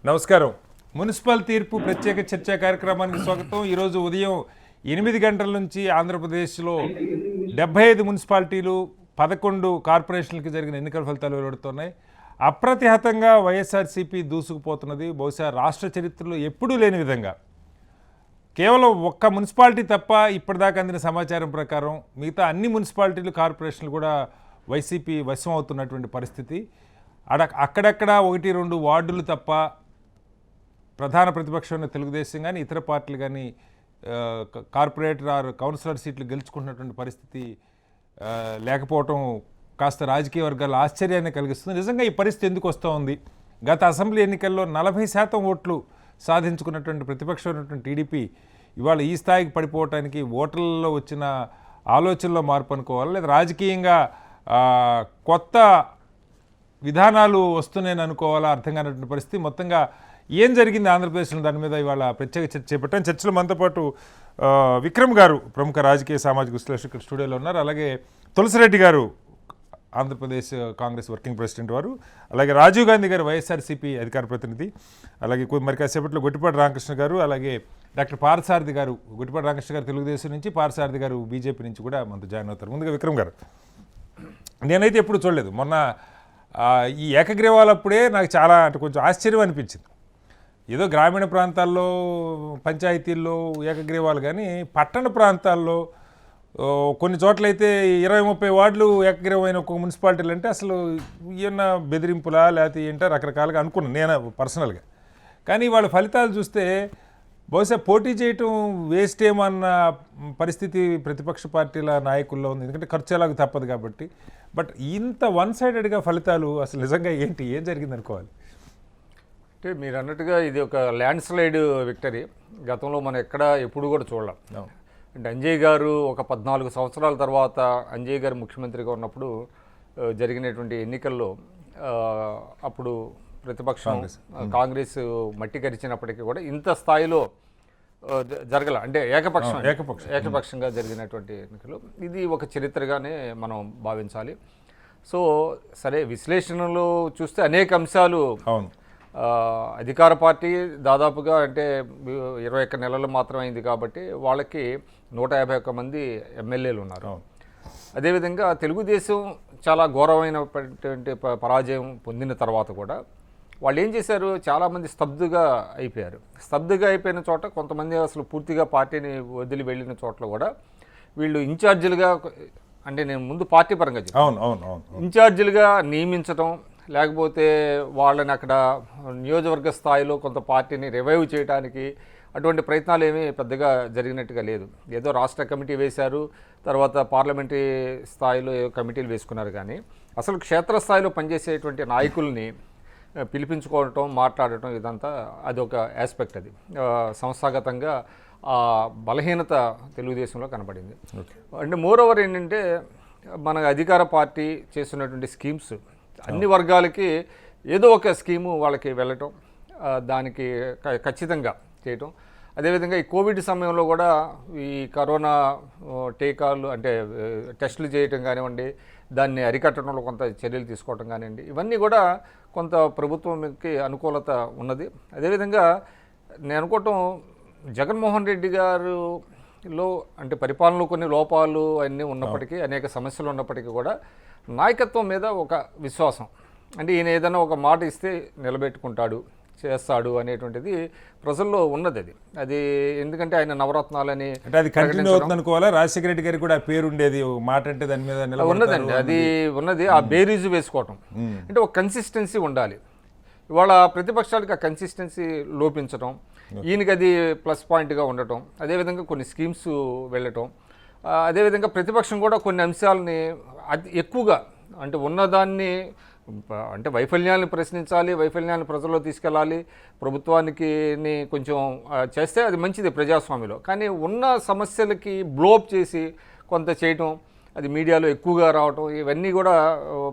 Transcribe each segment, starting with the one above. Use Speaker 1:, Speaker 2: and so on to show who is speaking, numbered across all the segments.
Speaker 1: నమస్కారం. మున్సిపల్ తీర్పు ప్రత్యేక చర్చా కార్యక్రమానికి స్వాగతం. ఈరోజు ఉదయం 8 గంటల నుంచి ఆంధ్రప్రదేశ్లో 75 మున్సిపాలిటీలు 11 కార్పొరేషన్లకు జరిగిన ఎన్నికల ఫలితాలు వెలువడుతున్నాయి. అప్రతిహతంగా వైఎస్ఆర్సీపీ దూసుకుపోతున్నది. బహుశా రాష్ట్ర చరిత్రలో ఎప్పుడూ లేని విధంగా కేవలం ఒక్క మున్సిపాలిటీ తప్ప ఇప్పటిదాకా అందిన సమాచారం ప్రకారం మిగతా అన్ని మున్సిపాలిటీలు కార్పొరేషన్లు కూడా వైసీపీ వశం అవుతున్నటువంటి పరిస్థితి. అక్కడక్కడ 1-2 వార్డులు తప్ప ప్రధాన ప్రతిపక్షమైన తెలుగుదేశం కానీ ఇతర పార్టీలు కానీ కార్పొరేటర్ ఆర్ కౌన్సిలర్ సీట్లు గెలుచుకుంటున్నటువంటి పరిస్థితి లేకపోవటం కాస్త రాజకీయ వర్గాల ఆశ్చర్యాన్ని కలిగిస్తుంది. నిజంగా ఈ పరిస్థితి ఎందుకు వస్తూ ఉంది? గత అసెంబ్లీ ఎన్నికల్లో 40% ఓట్లు సాధించుకున్నటువంటి ప్రతిపక్షమైనటువంటి టీడీపీ ఇవాళ ఈ స్థాయికి పడిపోవటానికి ఓటర్లలో వచ్చిన ఆలోచనలో మార్పు అనుకోవాలి, లేదా రాజకీయంగా కొత్త విధానాలు వస్తున్నాయని అనుకోవాలా? అర్థం కానటువంటి పరిస్థితి. మొత్తంగా ఏం జరిగింది ఆంధ్రప్రదేశ్లో దాని మీద ఇవాళ ప్రత్యేక చర్చ చేపట్టాం. చర్చలో మనతో పాటు విక్రమ్ గారు ప్రముఖ రాజకీయ సామాజిక విశ్లేషకులు స్టూడియోలో ఉన్నారు. అలాగే తులసిరెడ్డి గారు ఆంధ్రప్రదేశ్ కాంగ్రెస్ వర్కింగ్ ప్రెసిడెంట్ వారు, అలాగే రాజీవ్ గాంధీ గారు వైఎస్ఆర్సీపీ అధికార ప్రతినిధి, అలాగే మరి కాసేపట్లో గుట్టిపాటి రామకృష్ణ గారు, అలాగే డాక్టర్ పార్థసారథి గారు. గుట్టిపాటి రామకృష్ణ గారు తెలుగుదేశం నుంచి, పార్థసారథి గారు బీజేపీ నుంచి కూడా మనతో జాయిన్ అవుతారు. ముందుగా విక్రమ్ గారు, నేనైతే ఎప్పుడు చూడలేదు. మొన్న ఈ ఏకగ్రీవాలప్పుడే నాకు చాలా కొంచెం ఆశ్చర్యం అనిపించింది. ఏదో గ్రామీణ ప్రాంతాల్లో పంచాయతీల్లో ఏకగ్రీవాలు, కానీ పట్టణ ప్రాంతాల్లో కొన్ని చోట్లయితే 20-30 వార్డులు ఏకగ్రీవమైన ఒక మున్సిపాలిటీలు అంటే అసలు ఏమన్నా బెదిరింపులా లేకపోతే ఏంటో రకరకాలుగా అనుకున్నాను నేను పర్సనల్గా. కానీ వాళ్ళ ఫలితాలు చూస్తే బహుశా పోటీ చేయటం వేస్ట్ ఏమన్న పరిస్థితి ప్రతిపక్ష పార్టీల నాయకుల్లో ఉంది. ఎందుకంటే ఖర్చు ఎలాగో తప్పదు కాబట్టి. బట్ ఇంత వన్ సైడెడ్గా ఫలితాలు అసలు నిజంగా ఏం జరిగింది అనుకోవాలి?
Speaker 2: అంటే మీరు అన్నట్టుగా ఇది ఒక ల్యాండ్ స్లైడ్ విక్టరీ. గతంలో మనం ఎప్పుడు కూడా చూడలేం. అంటే అంజయ్ గారు ఒక 14 సంవత్సరాల తర్వాత అంజయ్ గారు ముఖ్యమంత్రిగా ఉన్నప్పుడు జరిగినటువంటి ఎన్నికల్లో అప్పుడు ప్రతిపక్షం కాంగ్రెస్ మట్టి కరిచినప్పటికీ కూడా ఇంత స్థాయిలో జరగల. అంటే ఏకపక్షంగా జరిగినటువంటి ఎన్నికలు ఇది ఒక చరిత్రగానే మనం భావించాలి. సో సరే, విశ్లేషణలో చూస్తే అనేక అంశాలు. అధికార పార్టీ దాదాపుగా అంటే 21 నెలలు మాత్రం అయింది కాబట్టి వాళ్ళకి 151 మంది ఎమ్మెల్యేలు ఉన్నారు. అదేవిధంగా తెలుగుదేశం చాలా ఘోరమైనటువంటి పరాజయం పొందిన తర్వాత కూడా వాళ్ళు ఏం చేశారు, చాలామంది స్తబ్దుగా అయిపోయిన చోట, కొంతమంది అసలు పూర్తిగా పార్టీని వదిలి వెళ్ళిన చోట్ల కూడా వీళ్ళు ఇన్ఛార్జీలుగా, అంటే నేను ముందు పార్టీ పరంగా చెప్పాను, ఇన్ఛార్జీలుగా నియమించడం, లేకపోతే వాళ్ళని అక్కడ నియోజకవర్గ స్థాయిలో కొంత పార్టీని రివైవ్ చేయడానికి అటువంటి ప్రయత్నాలు ఏమీ పెద్దగా జరిగినట్టుగా లేదు. ఏదో రాష్ట్ర కమిటీ వేశారు, తర్వాత పార్లమెంటరీ స్థాయిలో కమిటీలు వేసుకున్నారు. కానీ అసలు క్షేత్రస్థాయిలో పనిచేసేటువంటి నాయకుల్ని పిలిపించుకోవటం, మాట్లాడటం, ఇదంతా అదొక ఆస్పెక్ట్. అది సంస్థాగతంగా బలహీనత తెలుగుదేశంలో కనబడింది. అంటే మోరోవర్ ఏంటంటే మన అధికార పార్టీ చేస్తున్నటువంటి స్కీమ్స్ అన్ని వర్గాలకి ఏదో ఒక స్కీము వాళ్ళకి వెళ్ళటం, దానికి ఖచ్చితంగా చేయటం. అదేవిధంగా ఈ కోవిడ్ సమయంలో కూడా ఈ కరోనా టీకాలు అంటే టెస్టులు చేయటం కానివ్వండి, దాన్ని అరికట్టడంలో కొంత చర్యలు తీసుకోవటం కానివ్వండి, ఇవన్నీ కూడా కొంత ప్రభుత్వంకి అనుకూలత ఉన్నది. అదేవిధంగా నేను అనుకోవటం జగన్మోహన్ రెడ్డి గారులో అంటే పరిపాలనలో కొన్ని లోపాలు అన్నీ ఉన్నప్పటికీ, అనేక సమస్యలు ఉన్నప్పటికీ కూడా నాయకత్వం మీద ఒక విశ్వాసం, అంటే ఈయన ఏదైనా ఒక మాట ఇస్తే నిలబెట్టుకుంటాడు, చేస్తాడు అనేటువంటిది ప్రజల్లో ఉన్నది. అది ఎందుకంటే ఆయన నవరత్నాలని
Speaker 1: అంటే అది కంటిన్యూ అవుతుంది అనుకోవాలా? రాజశేఖర రెడ్డి గారికి కూడా పేరు ఉండేది, మాట అంటే దాని మీద
Speaker 2: ఉన్నదండి, అది ఉన్నది. ఆ బేరీజు వేసుకోవటం అంటే ఒక కన్సిస్టెన్సీ ఉండాలి. ఇవాళ ప్రతిపక్షాలకి ఆ కన్సిస్టెన్సీ లోపించడం, ఈయనకి అది ప్లస్ పాయింట్గా ఉండటం, అదేవిధంగా కొన్ని స్కీమ్స్ వెళ్ళటం, అదేవిధంగా ప్రతిపక్షం కూడా కొన్ని అంశాలని అది ఎక్కువగా అంటే ఉన్నదాన్ని అంటే వైఫల్యాన్ని ప్రశ్నించాలి, వైఫల్యాన్ని ప్రజల్లో తీసుకెళ్ళాలి, ప్రభుత్వానికి కొంచెం చేస్తే అది మంచిది ప్రజాస్వామ్యంలో. కానీ ఉన్న సమస్యలకి బ్లోప్ చేసి కొంత చేయటం, అది మీడియాలో ఎక్కువగా రావటం, ఇవన్నీ కూడా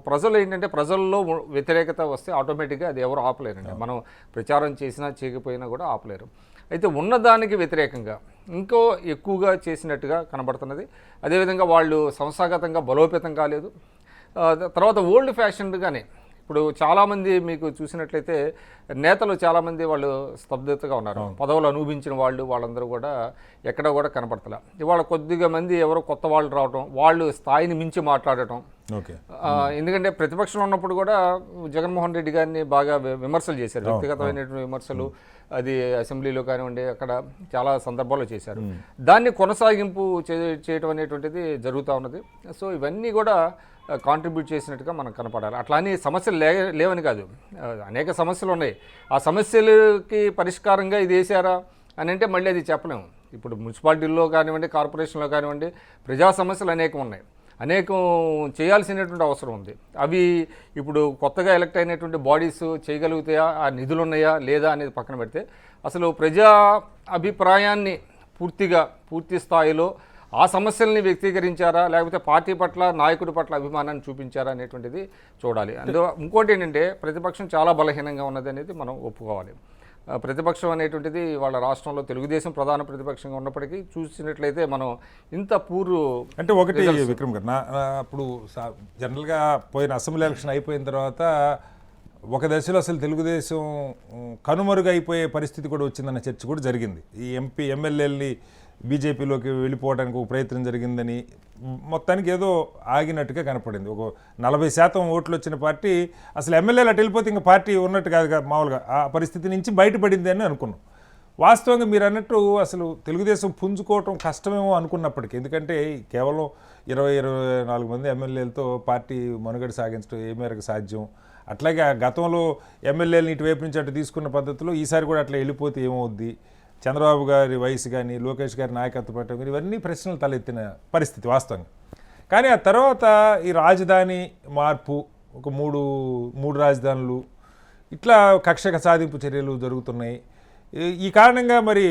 Speaker 2: ప్రజలు ఏంటంటే ప్రజల్లో వ్యతిరేకత వస్తే ఆటోమేటిక్గా అది ఎవరు ఆపలేరండి. మనం ప్రచారం చేసినా చేయకపోయినా కూడా ఆపలేరు. అయితే ఉన్నదానికి వ్యతిరేకంగా ఇంకో ఎక్కువగా చేసినట్టుగా కనబడుతున్నది. అదేవిధంగా వాళ్ళు సంస్థాగతంగా బలోపేతం కాలేదు. తర్వాత ఓల్డ్ ఫ్యాషన్గానే ఇప్పుడు చాలామంది మీకు చూసినట్లయితే నేతలు చాలామంది వాళ్ళు స్తబ్దతగా ఉన్నారు. పదవులు అనుభవించిన వాళ్ళందరూ కూడా ఎక్కడ కూడా కనపడతలే. ఇవాళ కొద్దిగా మంది ఎవరో కొత్త వాళ్ళు రావడం, వాళ్ళు స్థాయిని మించి మాట్లాడటం. ఎందుకంటే ప్రతిపక్షంలో ఉన్నప్పుడు కూడా జగన్మోహన్ రెడ్డి గారిని బాగా విమర్శలు చేశారు, వ్యక్తిగతమైనటువంటి విమర్శలు. అది అసెంబ్లీలో కానివ్వండి, అక్కడ చాలా సందర్భాల్లో చేశారు. దాన్ని కొనసాగింపు చేయటం అనేటువంటిది జరుగుతూ ఉన్నది. సో ఇవన్నీ కూడా కాంట్రిబ్యూట్ చేసినట్టుగా మనకు కనపడాలి. అట్లా అని సమస్యలు లేవని కాదు, అనేక సమస్యలు ఉన్నాయి. ఆ సమస్యలకి పరిష్కారంగా ఇది వేసారా అని అంటే మళ్ళీ అది చెప్పలేము. ఇప్పుడు మున్సిపాలిటీల్లో కానివ్వండి, కార్పొరేషన్లో కానివ్వండి, ప్రజా సమస్యలు అనేకం ఉన్నాయి, అనేకం చేయాల్సినటువంటి అవసరం ఉంది. అవి ఇప్పుడు కొత్తగా ఎలక్ట్ అయినటువంటి బాడీస్ చేయగలుగుతాయా, ఆ నిధులు ఉన్నాయా లేదా అనేది పక్కన పెడితే, అసలు ప్రజా అభిప్రాయాన్ని పూర్తి స్థాయిలో ఆ సమస్యల్ని వ్యక్తీకరించారా, లేకపోతే పార్టీ పట్ల, నాయకుడి పట్ల అభిమానాన్ని చూపించారా అనేటువంటిది చూడాలి. అందులో ఇంకోటి ఏంటంటే, ప్రతిపక్షం చాలా బలహీనంగా ఉన్నది అనేది మనం ఒప్పుకోవాలి. ప్రతిపక్షం అనేటువంటిది వాళ్ళ రాష్ట్రంలో తెలుగుదేశం ప్రధాన ప్రతిపక్షంగా ఉన్నప్పటికీ చూసినట్లయితే మనం ఇంత
Speaker 1: అంటే ఒకటి విక్రమ్ గారు, అప్పుడు జనరల్గా పోయిన అసెంబ్లీ ఎలక్షన్ అయిపోయిన తర్వాత ఒక దశలో అసలు తెలుగుదేశం కనుమరుగైపోయే పరిస్థితి కూడా వచ్చిందన్న చర్చ కూడా జరిగింది. ఈ ఎమ్మెల్యేలని బీజేపీలోకి వెళ్ళిపోవడానికి ఒక ప్రయత్నం జరిగిందని, మొత్తానికి ఏదో ఆగినట్టుగా కనపడింది. ఒక 40% ఓట్లు వచ్చిన పార్టీ అసలు ఎమ్మెల్యేలు అటు వెళ్ళిపోతే ఇంకా పార్టీ ఉన్నట్టు కాదు మామూలుగా, ఆ పరిస్థితి నుంచి బయటపడింది అని అనుకున్నాం. వాస్తవంగా మీరు అన్నట్టు అసలు తెలుగుదేశం పుంజుకోవటం కష్టమేమో అనుకున్నప్పటికీ, ఎందుకంటే కేవలం 24 మంది ఎమ్మెల్యేలతో పార్టీ మనుగడ సాగించడం ఏ మేరకు సాధ్యం, అట్లాగే గతంలో ఎమ్మెల్యేలను ఇటువైపు నుంచి అటు తీసుకున్న పద్ధతిలో ఈసారి కూడా అట్లా వెళ్ళిపోతే ఏమవుద్ది, చంద్రబాబు గారి వయసు కానీ, లోకేష్ గారి నాయకత్వ పట్టం కానీ, ఇవన్నీ ప్రశ్నలు తలెత్తిన పరిస్థితి వాస్తవంగా. కానీ ఆ తర్వాత ఈ రాజధాని మార్పు, ఒక మూడు రాజధానులు, ఇట్లా కక్ష సాధింపు చర్యలు జరుగుతున్నాయి. ఈ కారణంగా మరి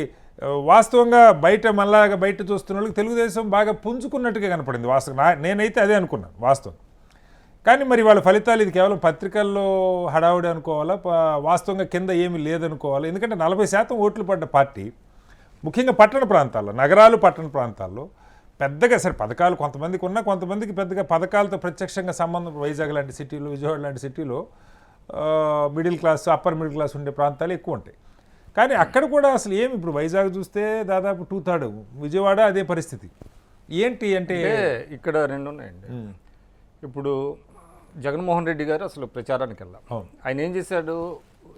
Speaker 1: వాస్తవంగా బయట చూస్తున్న వాళ్ళకి తెలుగుదేశం బాగా పుంజుకున్నట్టుగా కనపడింది వాస్తవం. నేనైతే అదే అనుకున్నాను వాస్తవం. కానీ మరి వాళ్ళ ఫలితాలు ఇది కేవలం పత్రికల్లో హడావుడి అనుకోవాలా, వాస్తవంగా కింద ఏమీ లేదనుకోవాలి. ఎందుకంటే 40% ఓట్లు పడ్డ పార్టీ, ముఖ్యంగా పట్టణ ప్రాంతాల్లో, నగరాలు పట్టణ ప్రాంతాల్లో పెద్దగా సరే పథకాలు కొంతమందికి ఉన్నా, కొంతమందికి పెద్దగా పథకాలతో ప్రత్యక్షంగా సంబంధం, వైజాగ్ లాంటి సిటీలో, విజయవాడ లాంటి సిటీలో middle class, upper middle class ఉండే ప్రాంతాలు ఎక్కువ ఉంటాయి. కానీ అక్కడ కూడా అసలు ఏమి, ఇప్పుడు వైజాగ్ చూస్తే దాదాపు 2/3, విజయవాడ అదే పరిస్థితి. ఏంటి అంటే
Speaker 2: ఇక్కడ రెండు ఉన్నాయండి. ఇప్పుడు జగన్మోహన్ రెడ్డి గారు అసలు ప్రచారానికి వెళ్ళాం. ఆయన ఏం చేశాడు,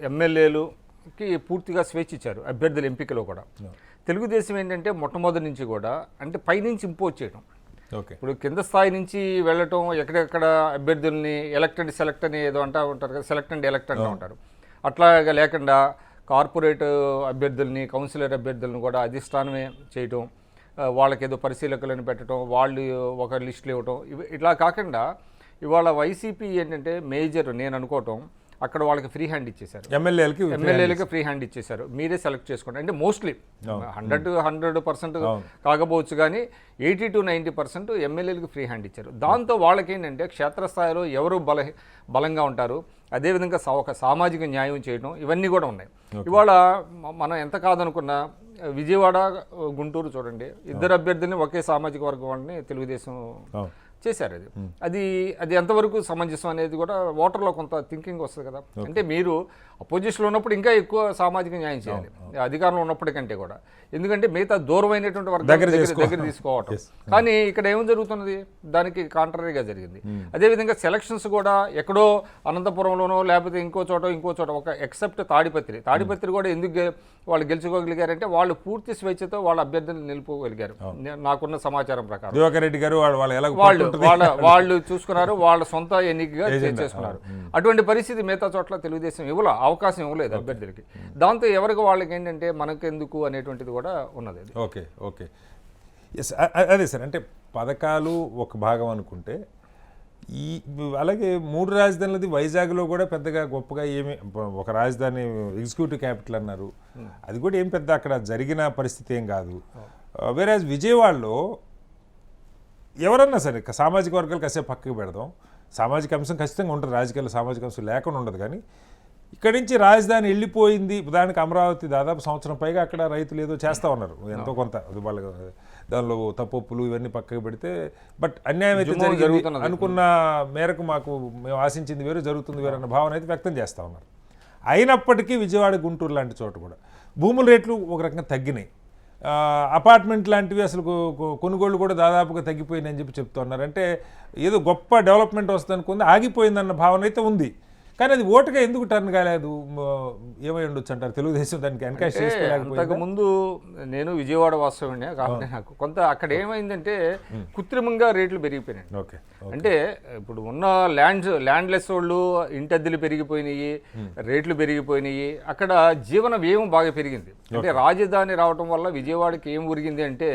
Speaker 2: ఎమ్మెల్యేలుకి పూర్తిగా స్వేచ్ఛ ఇచ్చారు అభ్యర్థుల ఎంపికలో కూడా. తెలుగుదేశం ఏంటంటే మొట్టమొదటి నుంచి కూడా అంటే పైనుంచి ఇంపోజ్ చేయడం. ఇప్పుడు కింద స్థాయి నుంచి వెళ్ళటం, ఎక్కడెక్కడ అభ్యర్థుల్ని సెలెక్ట్ అని ఏదో అంటూ ఉంటారు కదా, సెలెక్ట్ అండ్ ఎలక్ట్ అంటూ ఉంటారు. అట్లాగా లేకుండా కార్పొరేట్ అభ్యర్థుల్ని, కౌన్సిలర్ అభ్యర్థులను కూడా అధిష్టానమే చేయటం, వాళ్ళకి ఏదో పరిశీలకులను పెట్టడం, వాళ్ళు ఒక లిస్టులు ఇవ్వటం, ఇట్లా కాకుండా ఇవాళ వైసీపీ ఏంటంటే మేజర్ నేను అనుకోవటం, అక్కడ వాళ్ళకి ఫ్రీ హ్యాండ్ ఇచ్చేశారు, ఎమ్మెల్యేలకి ఫ్రీ హ్యాండ్ ఇచ్చేశారు, మీరే సెలెక్ట్ చేసుకోండి. అంటే మోస్ట్లీ 100% కాకపోవచ్చు కానీ 80 to 90% ఎమ్మెల్యేలకు ఫ్రీ హ్యాండ్ ఇచ్చారు. దాంతో వాళ్ళకి ఏంటంటే క్షేత్రస్థాయిలో ఎవరు బలంగా ఉంటారు, అదేవిధంగా ఒక సామాజిక న్యాయం చేయడం, ఇవన్నీ కూడా ఉన్నాయి. ఇవాళ మనం ఎంత కాదనుకున్నా విజయవాడ, గుంటూరు చూడండి, ఇద్దరు అభ్యర్థుల్ని ఒకే సామాజిక వర్గం వాళ్ళని తెలుగుదేశం చేశారు. అది ఎంతవరకు సమంజసం అనేది కూడా ఓటర్లో కొంత థింకింగ్ వస్తుంది కదా. అంటే మీరు అపోజిషన్లో ఉన్నప్పుడు ఇంకా ఎక్కువ సామాజిక న్యాయం చేయాలి, అధికారంలో ఉన్నప్పటికంటే కూడా, ఎందుకంటే మిగతా దూరమైనటువంటి వర్గం దగ్గర తీసుకోవటం. కానీ ఇక్కడ ఏం జరుగుతున్నది, దానికి కాంట్రరీగా జరిగింది. అదేవిధంగా సెలక్షన్స్ కూడా ఎక్కడో అనంతపురంలోనో లేకపోతే ఇంకో చోట ఒక ఎక్సెప్ట్ తాడిపత్రి కూడా ఎందుకు వాళ్ళు గెలుచుకోగలిగారంటే వాళ్ళు పూర్తి స్వేచ్ఛతో వాళ్ళ అభ్యర్థులను నిలుపుకోగలిగారు నాకున్న సమాచారం ప్రకారం.
Speaker 1: దివాకర్ రెడ్డి గారు
Speaker 2: వాళ్ళు చూసుకున్నారు, వాళ్ళ సొంత ఎన్నికగా చేసుకున్నారు. అటువంటి పరిస్థితి మిగతా చోట్ల తెలుగుదేశం అవకాశం ఇవ్వలేదు అభ్యర్థులకి. దాంతో ఎవరికి వాళ్ళకి ఏంటంటే మనకెందుకు అనేటువంటిది కూడా ఉన్నది.
Speaker 1: ఓకే ఎస్, అదే సార్, అంటే పథకాలు ఒక భాగం అనుకుంటే అలాగే 3 రాజధానులది వైజాగ్లో కూడా పెద్దగా గొప్పగా ఏమి, ఒక రాజధాని ఎగ్జిక్యూటివ్ క్యాపిటల్ అన్నారు, అది కూడా ఏం పెద్ద అక్కడ జరిగిన పరిస్థితి ఏం కాదు. వేరే విజయవాడలో ఎవరన్నా సరే సామాజిక వర్గాలు కాసేపు పక్కకి పెడదాం, సామాజిక అంశం ఖచ్చితంగా ఉంటుంది, రాజకీయాల్లో సామాజిక అంశం లేకుండా ఉండదు. కానీ ఇక్కడి నుంచి రాజధాని వెళ్ళిపోయింది, ఉదాహరణకు అమరావతి దాదాపు సంవత్సరం పైగా అక్కడ రైతులు ఏదో చేస్తూ ఉన్నారు, ఎంతో కొంత అది వాళ్ళ దానిలో తప్పులు ఇవన్నీ పక్కకు పెడితే, బట్ అన్యాయం అయితే జరిగింది, అనుకున్న మేరకు మేము ఆశించింది వేరు, జరుగుతుంది వేరు అన్న భావన అయితే వ్యక్తం చేస్తూ ఉన్నారు. అయినప్పటికీ విజయవాడ, గుంటూరు లాంటి చోట కూడా భూముల రేట్లు ఒక రకంగా తగ్గినాయి. అపార్ట్మెంట్ లాంటివి అసలు కొనుగోళ్ళు కూడా దాదాపుగా తగ్గిపోయినాయని చెప్తున్నారు. అంటే ఏదో గొప్ప డెవలప్మెంట్ వస్తుంది అనుకుంది, ఆగిపోయిందన్న భావన అయితే ఉంది. కానీ అది ఓటుగా ఎందుకు టర్న్ కాలేదు, ఏమై ఉండొచ్చు అంటారు? తెలుగుదేశం దానికి ఎన్కాష్ చేసుకోలేకపోయింది.
Speaker 2: అంతకుముందు నేను విజయవాడ వాస్తవండి, కాబట్టి నాకు కొంత అక్కడ ఏమైందంటే కృత్రిమంగా రేట్లు పెరిగిపోయినాయి.
Speaker 1: ఓకే,
Speaker 2: అంటే ఇప్పుడు ఉన్న ల్యాండ్లెస్ వాళ్ళు ఇంటి అద్దెలు పెరిగిపోయినాయి, రేట్లు పెరిగిపోయినాయి, అక్కడ జీవన వ్యయం బాగా పెరిగింది. అంటే రాజధాని రావడం వల్ల విజయవాడకి ఏం ఒరిగింది అంటే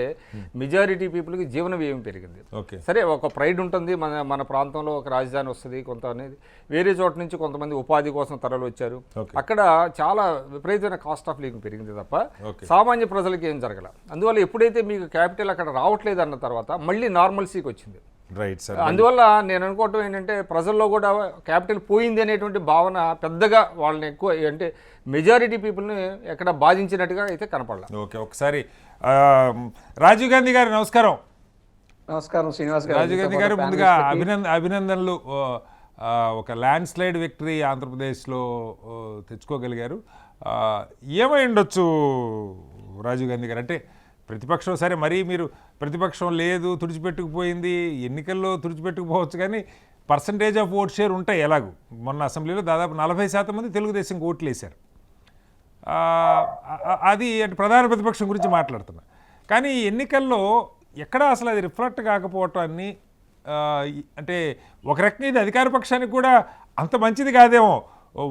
Speaker 2: మెజారిటీ పీపుల్కి జీవన వ్యయం పెరిగింది. సరే, ఒక ప్రైడ్ ఉంటుంది, మన ప్రాంతంలో ఒక రాజధాని వస్తుంది కొంత అనేది. వేరే చోట నుంచి కొంతమంది ఉపాధి కోసం తరలి వచ్చారు. అక్కడ చాలా విపరీతమైన కాస్ట్ ఆఫ్ లివింగ్ పెరిగింది తప్ప సామాన్య ప్రజలకి ఏం జరగల. అందువల్ల ఎప్పుడైతే మీకు క్యాపిటల్ అక్కడ రావట్లేదు అన్న తర్వాత మళ్ళీ నార్మల్సీకి వచ్చింది.
Speaker 1: Right sir.
Speaker 2: అందువల్ల నేను అనుకోవటం ఏంటంటే ప్రజల్లో కూడా క్యాపిటల్ పోయింది అనేటువంటి భావన పెద్దగా వాళ్ళని ఎక్కువ, అంటే మెజారిటీ పీపుల్ని ఎక్కడ బాధించినట్టుగా అయితే కనపడలేదు.
Speaker 1: ఓకే, ఒకసారి రాజీవ్ గాంధీ గారు నమస్కారం.
Speaker 3: నమస్కారం శ్రీనివాస్ గారు.
Speaker 1: రాజీవ్ గాంధీ గారు, ముందుగా అభినందనలు. ఒక ల్యాండ్ స్లైడ్ విక్టరీ ఆంధ్రప్రదేశ్లో తెచ్చుకోగలిగారు. ఏమై ఉండొచ్చు రాజీవ్ గాంధీ గారు? అంటే ప్రతిపక్షం, సరే మరీ మీరు ప్రతిపక్షం లేదు, తుడిచిపెట్టుకుపోయింది, ఎన్నికల్లో తుడిచిపెట్టుకుపోవచ్చు, కానీ పర్సంటేజ్ ఆఫ్ ఓట్ షేర్ ఉంటాయి ఎలాగూ. మొన్న అసెంబ్లీలో దాదాపు 40% మంది తెలుగుదేశంకి ఓట్లు వేశారు. అది అంటే ప్రధాన ప్రతిపక్షం గురించి మాట్లాడుతున్నా. కానీ ఎన్నికల్లో ఎక్కడా అసలు అది రిఫ్లెక్ట్ కాకపోవటాన్ని, అంటే ఒక రకంగా ఇది అధికార పక్షానికి కూడా అంత మంచిది కాదేమో.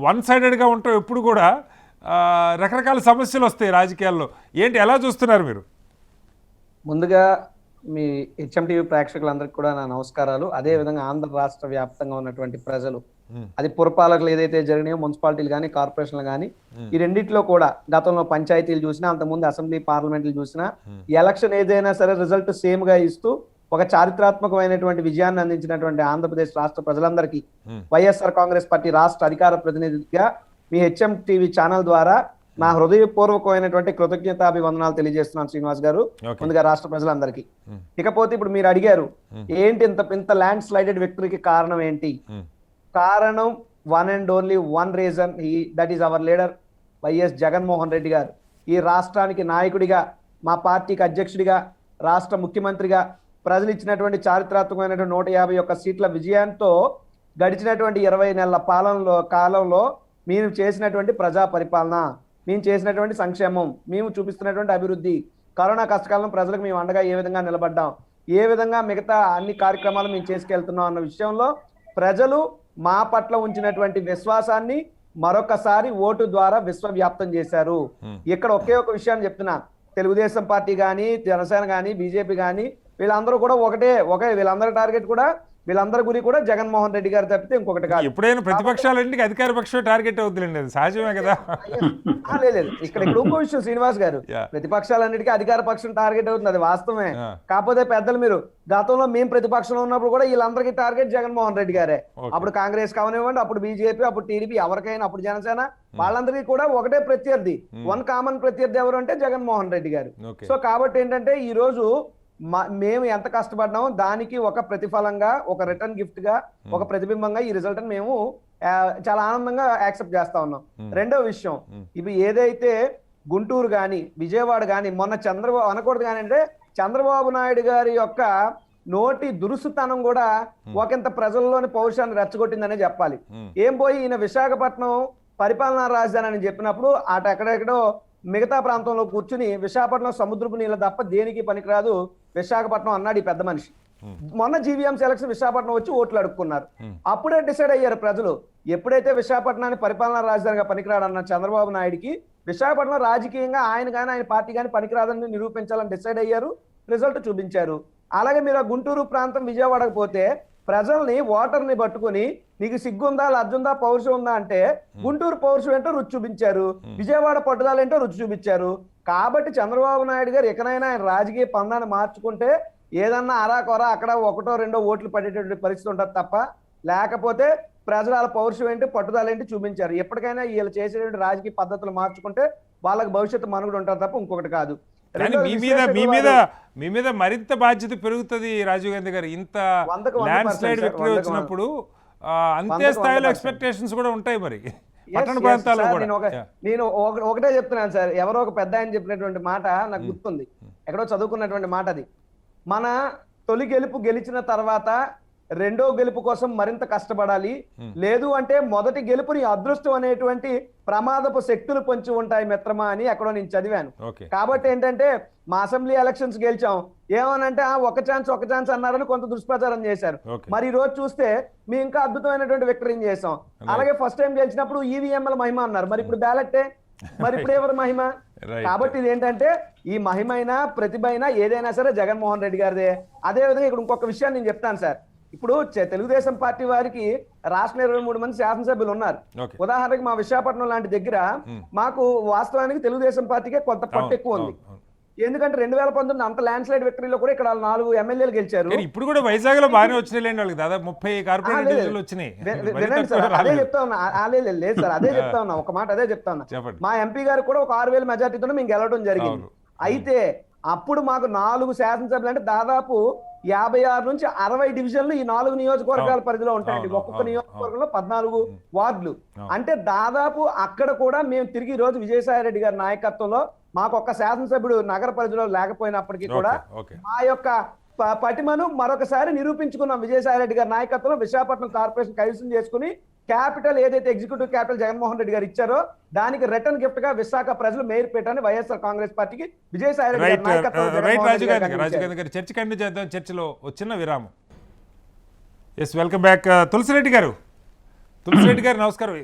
Speaker 1: వన్ సైడెడ్గా ఉంటాం ఎప్పుడు కూడా, రకరకాల సమస్యలు వస్తాయి రాజకీయాల్లో. ఏంటి, ఎలా చూస్తున్నారు మీరు?
Speaker 3: ముందుగా మీ హెచ్ఎంటీవీ ప్రేక్షకులందరికీ కూడా నా నమస్కారాలు. అదే విధంగా ఆంధ్ర రాష్ట్ర వ్యాప్తంగా ఉన్నటువంటి ప్రజలు, అది పురపాలకులు ఏదైతే జరిగినాయో, మున్సిపాలిటీలు కానీ కార్పొరేషన్లు కానీ, ఈ రెండిట్లో కూడా గతంలో పంచాయతీలు చూసినా, అంతకుముందు అసెంబ్లీ పార్లమెంట్లు చూసినా, ఎలక్షన్ ఏదైనా సరే రిజల్ట్ సేమ్ గా ఇస్తూ ఒక చారిత్రాత్మకమైనటువంటి విజయాన్ని అందించినటువంటి ఆంధ్రప్రదేశ్ రాష్ట్ర ప్రజలందరికీ వైఎస్ఆర్ కాంగ్రెస్ పార్టీ రాష్ట్ర అధికార ప్రతినిధిగా మీ హెచ్ఎం టీవీ ఛానల్ ద్వారా నా హృదయపూర్వకమైనటువంటి కృతజ్ఞతాభివందనాలు తెలియజేస్తున్నాను శ్రీనివాస్ గారు, ముందుగా రాష్ట్ర ప్రజలందరికీ. ఇకపోతే ఇప్పుడు మీరు అడిగారు ఏంటి ఇంత ల్యాండ్ స్లైడెడ్ విక్టరీకి కారణం ఏంటి? కారణం one and only one reason, that is our leader YS Jaganmohan Reddy గారు. ఈ రాష్ట్రానికి నాయకుడిగా, మా పార్టీకి అధ్యక్షుడిగా, రాష్ట్ర ముఖ్యమంత్రిగా ప్రజలు ఇచ్చినటువంటి చారిత్రాత్మకమైనటువంటి 151 సీట్ల విజయంతో గడిచినటువంటి 20 నెలల కాలంలో మేము చేసినటువంటి ప్రజా పరిపాలన, మేము చేసినటువంటి సంక్షేమం, మేము చూపిస్తున్నటువంటి అభివృద్ధి, కరోనా కష్టకాలం ప్రజలకు మేము అండగా ఏ విధంగా నిలబడ్డాం, ఏ విధంగా మిగతా అన్ని కార్యక్రమాలు మేము చేసుకెళ్తున్నాం అన్న విషయంలో ప్రజలు మా పట్ల ఉంచినటువంటి విశ్వాసాన్ని మరొకసారి ఓటు ద్వారా విశ్వవ్యాప్తం చేశారు. ఇక్కడ ఒకే ఒక విషయాన్ని చెప్తున్నా, తెలుగుదేశం పార్టీ కానీ, జనసేన కానీ, బీజేపీ కానీ, వీళ్ళందరూ కూడా ఒకటే వీళ్ళందరి టార్గెట్ కూడా, వీళ్ళందరి గురి కూడా జగన్మోహన్ రెడ్డి గారు తప్పితే ఇంకొకటి కాదు.
Speaker 1: ఎప్పుడైనా ప్రతిపక్షాలంటే అధికార పక్షం టార్గెట్ అవుతుందండి, అది సహజమే కదా.
Speaker 3: లేదు, ఇక్కడ ఇంకో విషయం శ్రీనివాస్ గారు, ప్రతిపక్షాలన్నిటికీ అధికార పక్షం టార్గెట్ అవుతుంది, అది వాస్తవమే. కాకపోతే పెద్దలు మీరు గతంలో మేము ప్రతిపక్షంలో ఉన్నప్పుడు కూడా వీళ్ళందరికీ టార్గెట్ జగన్మోహన్ రెడ్డి గారే. అప్పుడు కాంగ్రెస్ కావనివ్వండి, అప్పుడు బీజేపీ, అప్పుడు టీడీపీ, ఎవరికైనా, అప్పుడు జనసేన, వాళ్ళందరికీ కూడా ఒకటే ప్రత్యర్థి, వన్ కామన్ ప్రత్యర్థి ఎవరు అంటే జగన్మోహన్ రెడ్డి గారు. సో కాబట్టి ఏంటంటే ఈ రోజు మేము ఎంత కష్టపడ్డామో దానికి ఒక ప్రతిఫలంగా, ఒక రిటర్న్ గిఫ్ట్ గా, ఒక ప్రతిబింబంగా ఈ రిజల్ట్ మేము చాలా ఆనందంగా యాక్సెప్ట్ చేస్తా ఉన్నాం. రెండో విషయం, ఇవి ఏదైతే గుంటూరు గాని, విజయవాడ గాని, మొన్న చంద్రబాబు అనకూడదు కానీ అంటే చంద్రబాబు నాయుడు గారి యొక్క నోటి దురుసుతనం కూడా ఒకంత ప్రజల్లోని పౌరుషాన్ని రెచ్చగొట్టిందనే చెప్పాలి. ఏం పోయి ఈయన విశాఖపట్నం పరిపాలనా రాజధాని అని చెప్పినప్పుడు అటు ఎక్కడెక్కడో మిగతా ప్రాంతంలో కూర్చుని విశాఖపట్నం సముద్రపు నీళ్ళ తప్ప దేనికి పనికిరాదు విశాఖపట్నం అన్నాడు ఈ పెద్ద మనిషి. మొన్న జీవీఎంసీ ఎలక్షన్ విశాఖపట్నం వచ్చి ఓట్లు అడుక్కున్నారు. అప్పుడే డిసైడ్ అయ్యారు ప్రజలు, ఎప్పుడైతే విశాఖపట్నాన్ని పరిపాలనా రాజధానిగా పనికిరాడన్న చంద్రబాబు నాయుడికి విశాఖపట్నం రాజకీయంగా ఆయన కానీ, ఆయన పార్టీ కానీ పనికిరాదని నిరూపించాలని డిసైడ్ అయ్యారు, రిజల్ట్ చూపించారు. అలాగే మీరు ఆ గుంటూరు ప్రాంతం, విజయవాడకు పోతే ప్రజల్ని, ఓటర్ని పట్టుకుని నీకు సిగ్గుందా, లజ్జుందా, పౌరుషం ఉందా అంటే గుంటూరు పౌరుషం ఏంటో రుచి చూపించారు, విజయవాడ పట్టుదల ఏంటో రుచి చూపించారు. కాబట్టి చంద్రబాబు నాయుడు గారు ఎక్కడైనా ఆయన రాజకీయ పందాన్ని మార్చుకుంటే ఏదన్నా అరాకొర అక్కడ ఒకటో రెండో ఓట్లు పడేటటువంటి పరిస్థితి ఉంటుంది తప్ప, లేకపోతే ప్రజల పౌరుషం ఏంటి, పట్టుదల ఏంటి చూపించారు. ఎప్పటికైనా వీళ్ళు చేసేటువంటి రాజకీయ పద్ధతులు మార్చుకుంటే వాళ్ళకి భవిష్యత్తు మనుగడ ఉంటారు తప్ప ఇంకొకటి కాదు.
Speaker 1: కానీ
Speaker 3: రెండోది
Speaker 1: మీ మీద మరింత బాధ్యత పెరుగుతుంది రాజీవ్ గాంధీ గారు. ఇంత
Speaker 3: 100%
Speaker 1: ల్యాండ్ స్లైడ్ విక్టరీ వచ్చినప్పుడు అంతే స్థాయిలో ఎక్స్పెక్టేషన్స్ కూడా ఉంటాయి మరి పట్టణ ప్రాంతాల్లో కూడా.
Speaker 3: నేను ఒకటే చెప్తున్నాను సార్, ఎవరో ఒక పెద్ద ఆయన చెప్పినటువంటి మాట నాకు గుర్తుంది, ఎక్కడో చదువుకున్నటువంటి మాట అది. మన తొలి గెలుపు గెలిచిన తర్వాత రెండో గెలుపు కోసం మరింత కష్టపడాలి, లేదు అంటే మొదటి గెలుపుని అదృష్టం అనేటువంటి ప్రమాదపు శక్తులు పొంచి ఉంటాయి మిత్రమా అని ఎక్కడో నేను చదివాను. కాబట్టి ఏంటంటే మా అసెంబ్లీ ఎలక్షన్స్ గెలిచాం, ఏమనంటే ఒక ఛాన్స్ అన్నారని కొంత దుష్ప్రచారం చేశారు. మరి ఈ రోజు చూస్తే మేము ఇంకా అద్భుతమైనటువంటి విక్టరీని చేసాం. అలాగే ఫస్ట్ టైం గెలిచినప్పుడు ఈవీఎంల మహిమ అన్నారు, మరి ఇప్పుడు బ్యాలెట్టే, మరి ఇప్పుడు ఎవరు మహిమ? కాబట్టి ఇది ఏంటంటే ఈ మహిమైనా ప్రతిభైనా ఏదైనా సరే జగన్మోహన్ రెడ్డి గారిదే. అదే విధంగా ఇక్కడ ఇంకొక విషయాన్ని నేను చెప్తాను సార్. ఇప్పుడు తెలుగుదేశం పార్టీ వారికి రాష్ట్రంలో 23 మంది శాసనసభ్యులు ఉన్నారు. ఉదాహరణకి మా విశాఖపట్నం లాంటి దగ్గర మాకు వాస్తవానికి తెలుగుదేశం పార్టీకే కొంత పట్టు ఎక్కువ ఉంది. ఎందుకంటే 2019 అంత ల్యాండ్ స్లైడ్ విక్టరీలో కూడా ఇక్కడ 4 ఎమ్మెల్యేలు గెలిచారు.
Speaker 1: ఇప్పుడు కూడా వైజాగ్ లో బాగానే వచ్చినాయి వాళ్ళకి, దాదాపు 30 కార్పొరేట్ వచ్చినాయి.
Speaker 3: వినండి సార్, అదే చెప్తా ఉన్నా. లేదు సార్, అదే చెప్తా ఉన్నా, ఒక మాట అదే చెప్తా ఉన్నా. మా ఎంపీ గారు కూడా ఒక 6000 మెజార్టీతో మేము గెలవడం జరిగింది. అయితే అప్పుడు మాకు 4 శాసనసభ్యులు అంటే దాదాపు 56 నుంచి 60 డివిజన్లు ఈ 4 నియోజకవర్గాల పరిధిలో ఉంటాయండి. ఒక్కొక్క నియోజకవర్గంలో 14 వార్డులు. అంటే దాదాపు అక్కడ కూడా మేము తిరిగి ఈ రోజు విజయసాయి రెడ్డి గారి నాయకత్వంలో మాకు ఒక్క శాసనసభ్యుడు నగర పరిధిలో లేకపోయినప్పటికీ కూడా మా యొక్క పటిమను మరొకసారి నిరూపించుకున్నాం. విజయసాయి రెడ్డి గారి నాయకత్వంలో విశాఖపట్నం కార్పొరేషన్ కైవసం చేసుకుని క్యాపిటల్ ఏదైతే ఎగ్జిక్యూటివ్ క్యాపిటల్ జగన్మోహన్ రెడ్డి గారు ఇచ్చారో దానికి రిటర్న్ గిఫ్ట్ గా విశాఖ ప్రజలు మేయర్పేటని వైఎస్ఆర్ కాంగ్రెస్ పార్టీకి విజయసాయి రెడ్డి గారి
Speaker 1: నాయకత్వం చర్చ కంటిన్యూ చేద్దాం. చర్చలో వచ్చిన విరామం. Yes, welcome back. తులసిరెడ్డి గారు నమస్కారం.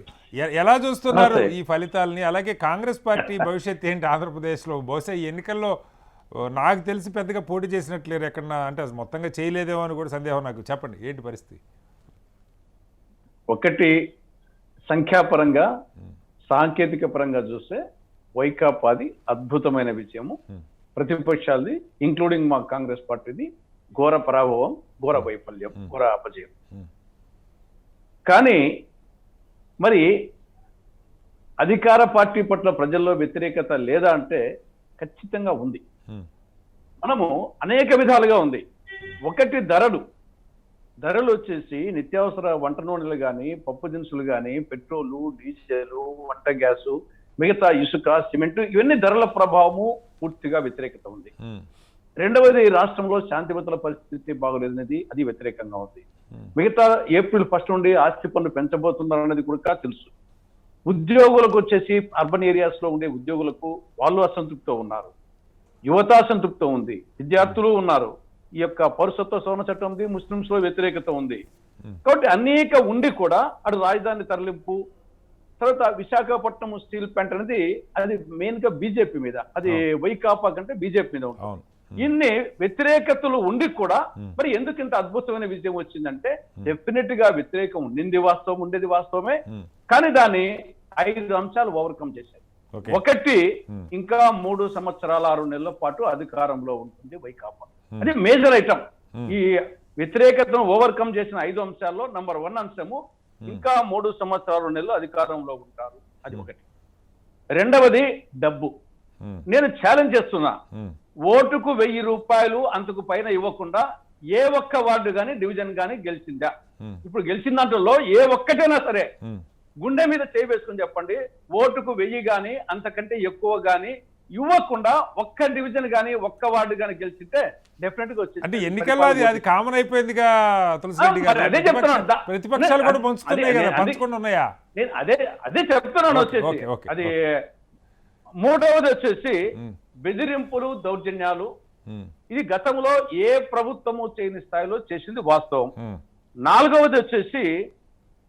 Speaker 1: ఎలా చూస్తున్నారు ఈ ఫలితాలని? అలాగే కాంగ్రెస్ పార్టీ భవిష్యత్ ఏంటి ఆంధ్రప్రదేశ్లో? బహుశా ఈ ఎన్నికల్లో నాకు తెలిసి పెద్దగా పోటీ చేసినట్లేరు ఎక్కడన్నా, అంటే మొత్తంగా చేయలేదేమో అని కూడా సందేహం. నాకు చెప్పండి, ఏంటి పరిస్థితి?
Speaker 4: ఒకటి, సంఖ్యాపరంగా సాంకేతిక పరంగా చూస్తే వైకాపాది అద్భుతమైన విజయము, ప్రతిపక్షాలది ఇంక్లూడింగ్ మా కాంగ్రెస్ పార్టీది ఘోర పరాభవం, ఘోర వైఫల్యం, ఘోర అపజయం. కానీ మరి అధికార పార్టీ పట్ల ప్రజల్లో వ్యతిరేకత లేదా అంటే ఖచ్చితంగా ఉంది. మనము అనేక విధాలుగా ఉంది. ఒకటి, ధరలు వచ్చేసి నిత్యావసర వంట నూనెలు కానీ, పప్పు దినుసులు కానీ, పెట్రోలు, డీజిల్, వంట గ్యాసు, మిగతా ఇసుక, సిమెంట్, ఇవన్నీ ధరల ప్రభావము పూర్తిగా వ్యతిరేకత ఉంది. రెండవది, రాష్ట్రంలో శాంతి భద్రతల పరిస్థితి బాగోలేదనేది అది వ్యతిరేకంగా ఉంది. మిగతా ఏప్రిల్ 1 నుండి ఆస్తి పన్ను పెంచబోతున్నారు అనేది కూడా తెలుసు. ఉద్యోగులకు వచ్చేసి అర్బన్ ఏరియాస్ లో ఉండే ఉద్యోగులకు వాళ్ళు అసంతృప్తితో ఉన్నారు, యువత అసంతృప్తితో ఉంది, విద్యార్థులు ఉన్నారు. ఈ యొక్క పౌరసత్వ సవరణ చట్టం ఉంది, ముస్లింస్ లో వ్యతిరేకత ఉంది. కాబట్టి అనేక ఉండి కూడా అటు రాజధాని తరలింపు, తర్వాత విశాఖపట్నం స్టీల్ ప్లాంట్ అనేది అది మెయిన్ గా బీజేపీ మీద, అది వైకాపా కంటే బీజేపీ మీద ఉంటుంది. ఇన్ని వ్యతిరేకతలు ఉండి కూడా మరి ఎందుకు ఇంత అద్భుతమైన విజయం వచ్చిందంటే డెఫినెట్ గా వ్యతిరేకం ఉండేది వాస్తవమే. కానీ దాన్ని 5 అంశాలు ఓవర్కమ్ చేశాయి. ఒకటి, ఇంకా 3 సంవత్సరాల 6 నెలల పాటు అధికారంలో ఉంటుంది వైకాపా. అది మేజర్ ఐటమ్. ఈ వ్యతిరేకతను ఓవర్కమ్ చేసిన 5 అంశాల్లో నంబర్ 1 అంశము ఇంకా 3 సంవత్సరాల 6 నెలలు అధికారంలో ఉంటారు. అది ఒకటి. రెండవది, డబ్బు. నేను ఛాలెంజ్ చేస్తున్నా, ఓటుకు 1000 రూపాయలు అంతకు పైన ఇవ్వకుండా ఏ ఒక్క వార్డు గాని డివిజన్ గాని గెలిచిందా? ఇప్పుడు గెలిచిన దాంట్లో ఏ ఒక్కటైనా సరే గుండె మీద చేయి వేసుకుని చెప్పండి, ఓటుకు 1000 గాని అంతకంటే ఎక్కువ గాని ఇవ్వకుండా ఒక్క డివిజన్ గాని ఒక్క వార్డు గాని గెలిచితే డెఫినెట్ గా వచ్చింది.
Speaker 1: అంటే ఎన్నికల్లో అది కామన్ అయిపోయిందిగా తులసిరెడ్డి గారు.
Speaker 4: అదే చెప్తున్నాను,
Speaker 1: ప్రతిపక్షాలు కూడా పంచుతున్నాయి కదా, పంచుకుండా ఉన్నాయా?
Speaker 4: నేను అదే చెప్తున్నాను. వచ్చేసి అది మూడవది వచ్చేసి బెదిరింపులు, దౌర్జన్యాలు. ఇది గతంలో ఏ ప్రభుత్వము చేయని స్థాయిలో చేసింది వాస్తవం. నాలుగవది వచ్చేసి